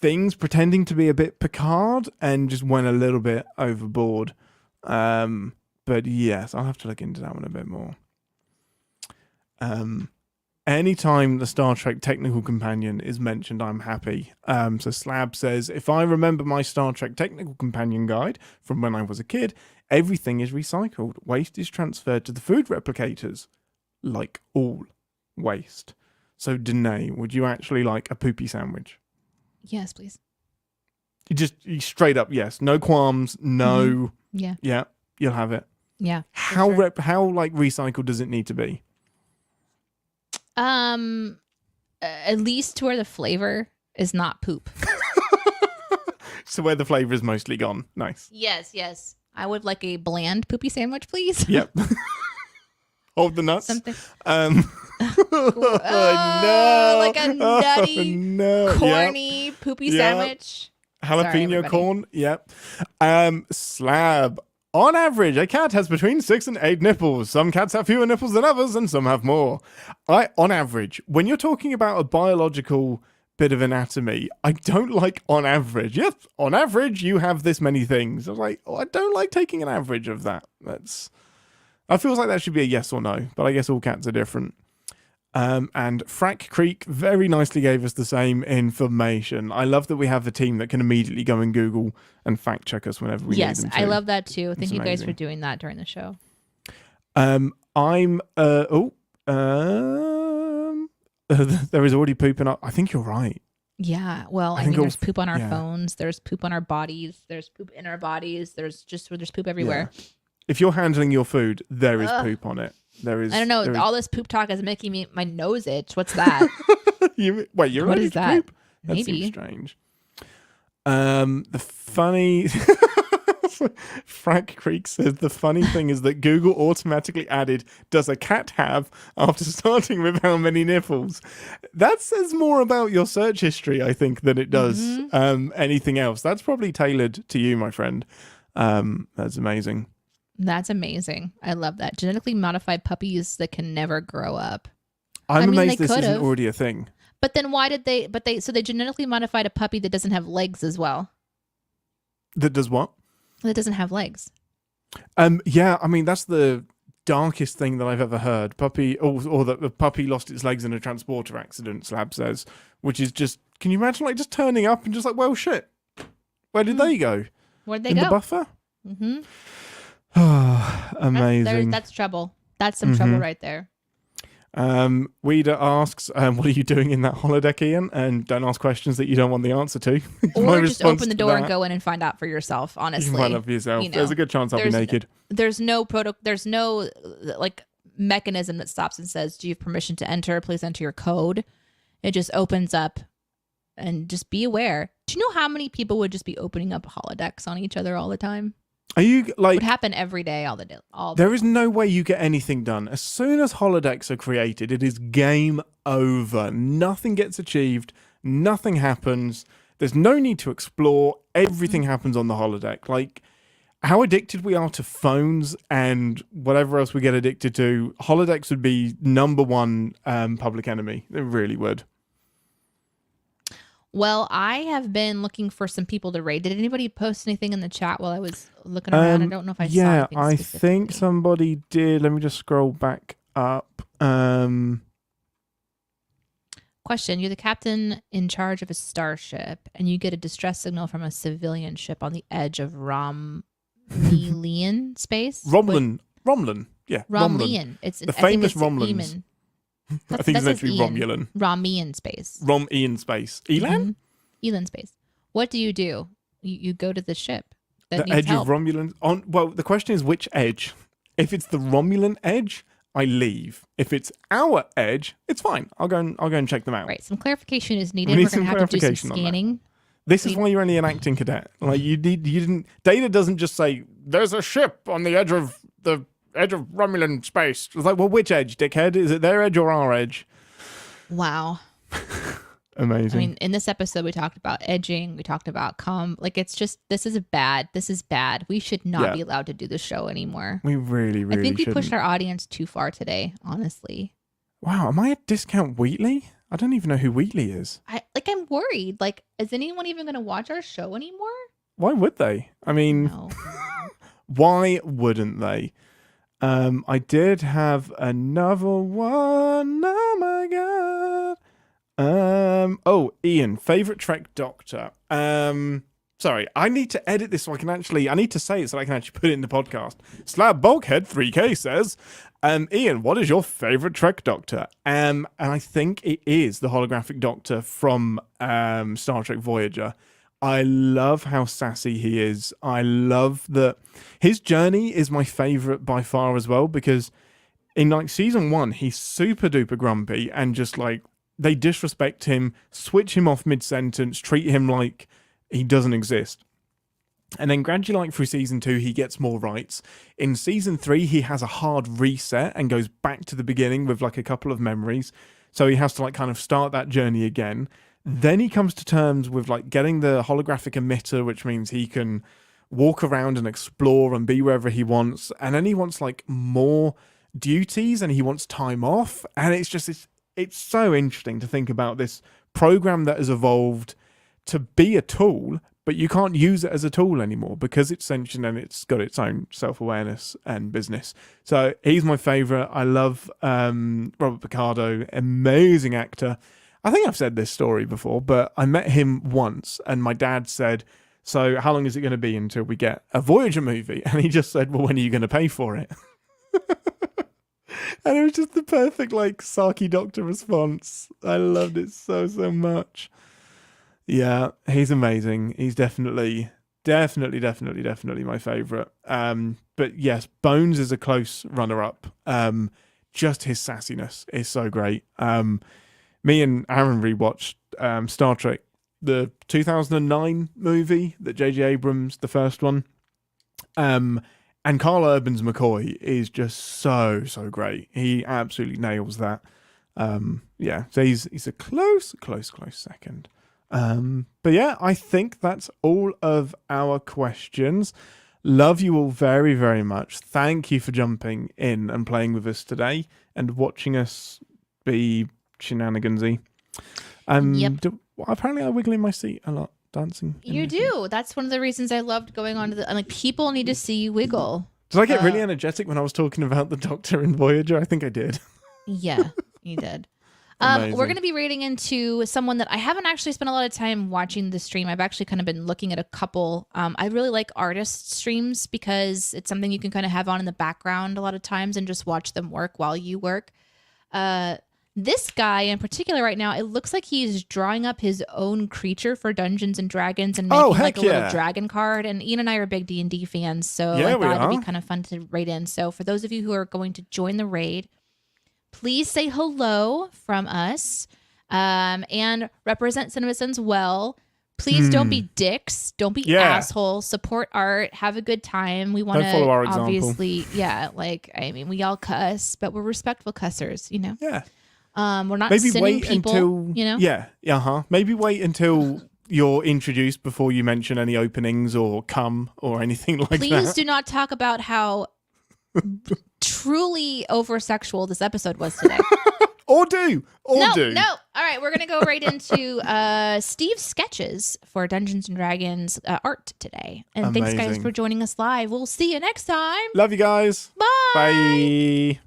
things, pretending to be a bit Picard, and just went a little bit overboard. But yes, I'll have to look into that one a bit more. Anytime the Star Trek technical companion is mentioned, I'm happy. So Slab says, if I remember my Star Trek technical companion guide from when I was a kid, everything is recycled. Waste is transferred to the food replicators. Like all waste. So Danae, would you actually like a poopy sandwich? Yes, please. You straight up yes. No qualms, no. Mm-hmm. Yeah. Yeah, you'll have it. Yeah. How sure. how like recycled does it need to be? At least to where the flavor is not poop. So where the flavor is mostly gone. Nice. Yes. I would like a bland poopy sandwich, please. Yep. Hold the nuts. Something. No. Like a nutty, corny poopy sandwich. Jalapeno corn. Yep. Slab. On average, a cat has between 6 and 8 nipples. Some cats have fewer nipples than others, and some have more. On average, when you're talking about a biological bit of anatomy, I don't like on average. Yes, on average, you have this many things. I was like, I don't like taking an average of that. I feel like that should be a yes or no, but I guess all cats are different. And Frack Creek very nicely gave us the same information. I love that we have a team that can immediately go and Google and fact check us whenever we need them to. Yes, I love that too. Thank you guys for doing that during the show. There is already poop in our... I think you're right. Yeah, well, I mean, there's poop on our phones. There's poop on our bodies. There's poop in our bodies. There's poop everywhere. Yeah. If you're handling your food, there is poop on it. There is. I don't know. All this poop talk is making my nose itch. What's that? You're what is that? Poop? That Maybe. seems strange. The funny Frank Creek says the funny thing is that Google automatically added "Does a cat have?" after starting with how many nipples. That says more about your search history, I think, than it does anything else. That's probably tailored to you, my friend. That's amazing. That's amazing. I love that. Genetically modified puppies that can never grow up. I'm amazed this isn't already a thing. But then why did they, so they genetically modified a puppy that doesn't have legs as well. That does what? That doesn't have legs. Yeah, I mean, that's the darkest thing that I've ever heard. Or that the puppy lost its legs in a transporter accident, Slab says, which is just, can you imagine like just turning up and just like, well, shit, where did they go? Where'd they go? In the buffer? Amazing. That's trouble. That's some trouble right there. Weeda asks, what are you doing in that holodeck, Ian? And don't ask questions that you don't want the answer to. Or just open the door and go in and find out for yourself, honestly. You can find out for yourself. You know, there's a good chance I'll be naked. There's no there's no like mechanism that stops and says, do you have permission to enter? Please enter your code. It just opens up, and just be aware. Do you know how many people would just be opening up holodecks on each other all the time? Are you like? It would happen every day, all the day. There is no way you get anything done. As soon as holodecks are created, it is game over. Nothing gets achieved. Nothing happens. There's no need to explore. Everything happens on the holodeck. Like how addicted we are to phones and whatever else we get addicted to, holodecks would be number one public enemy. They really would. Well, I have been looking for some people to raid. Did anybody post anything in the chat while I was looking around? I don't know if I saw anything. Yeah, I think somebody did. Let me just scroll back up. Question: you're the captain in charge of a starship, and you get a distress signal from a civilian ship on the edge of Rommulan space. Rommulan, yeah, Rommulan. It's the famous Romulans. I think it's actually Romulan. Romian space. Romian space. Elan? Elan space. What do? You go to the ship. The edge of Romulan. Well, the question is which edge. If it's the Romulan edge, I leave. If it's our edge, it's fine. I'll go and check them out. Right. Some clarification is needed. We're going to have to do some scanning. This is why you're only an acting cadet. Like you didn't. Data doesn't just say there's a ship on the edge of Romulan space. It's like, well, which edge, dickhead? Is it their edge or our edge? Wow. Amazing. I mean, in this episode, we talked about edging. We talked about this is bad. This is bad. We should not be allowed to do the show anymore. We really I think we shouldn't. pushed our audience too far today, honestly. Wow, am I a discount Wheatley? I don't even know who Wheatley is. I'm worried. Like, is anyone even going to watch our show anymore? Why would they? I mean, no. Why wouldn't they? I did have another one. Oh my god. Ian, favorite Trek Doctor. Sorry, I need to edit this so I need to say it so I can actually put it in the podcast. Slab Bulkhead 3K says, Ian, what is your favorite Trek Doctor? And I think it is the holographic Doctor from Star Trek Voyager. I love how sassy he is. I love that his journey is my favorite by far as well, because in like season 1, he's super duper grumpy and just like they disrespect him, switch him off mid-sentence, treat him like he doesn't exist. And then gradually, like through season 2, he gets more rights. In season 3, he has a hard reset and goes back to the beginning with like a couple of memories. So he has to like kind of start that journey again. Then he comes to terms with like getting the holographic emitter, which means he can walk around and explore and be wherever he wants. And then he wants like more duties and he wants time off. And it's so interesting to think about this program that has evolved to be a tool, but you can't use it as a tool anymore because it's sentient and it's got its own self-awareness and business. So he's my favorite. I love Robert Picardo, amazing actor. I think I've said this story before, but I met him once and my dad said, so how long is it going to be until we get a Voyager movie? And he just said, well, when are you going to pay for it? And it was just the perfect, like, Saki Doctor response. I loved it so much. Yeah, he's amazing. He's definitely my favorite. But yes, Bones is a close runner-up. Just his sassiness is so great. Me and Aaron rewatched Star Trek, the 2009 movie that J.J. Abrams, the first one. And Carl Urban's McCoy is just so great. He absolutely nails that. So he's a close second. But yeah, I think that's all of our questions. Love you all very, very much. Thank you for jumping in and playing with us today and watching us be shenanigansy. Yep. Apparently I wiggle in my seat a lot. Dancing. You do. That's one of the reasons I loved going on to like people need to see you wiggle. Did I get really energetic when I was talking about the Doctor and Voyager? I think I did. Yeah, you did. We're going to be rating into someone that I haven't actually spent a lot of time watching the stream. I've actually kind of been looking at a couple. I really like artist streams because it's something you can kind of have on in the background a lot of times and just watch them work while you work. This guy in particular right now, it looks like he's drawing up his own creature for Dungeons and Dragons and making like a little dragon card. And Ian and I are big D&D fans, so I thought it'd be kind of fun to raid in. So for those of you who are going to join the raid, please say hello from us and represent Cinemasons well. Please don't be dicks. Don't be assholes. Support art. Have a good time. We want to follow our obviously, example. we all cuss, but we're respectful cussers, you know? Yeah. We're not maybe sinning wait people, until, you know? Yeah. Maybe wait until you're introduced before you mention any openings or cum or anything like that. Please do not talk about how truly over-sexual this episode was today. Or do. No. All right, we're going to go right into Steve's sketches for Dungeons & Dragons art today. And thanks, guys, for joining us live. We'll see you next time. Love you guys. Bye. Bye.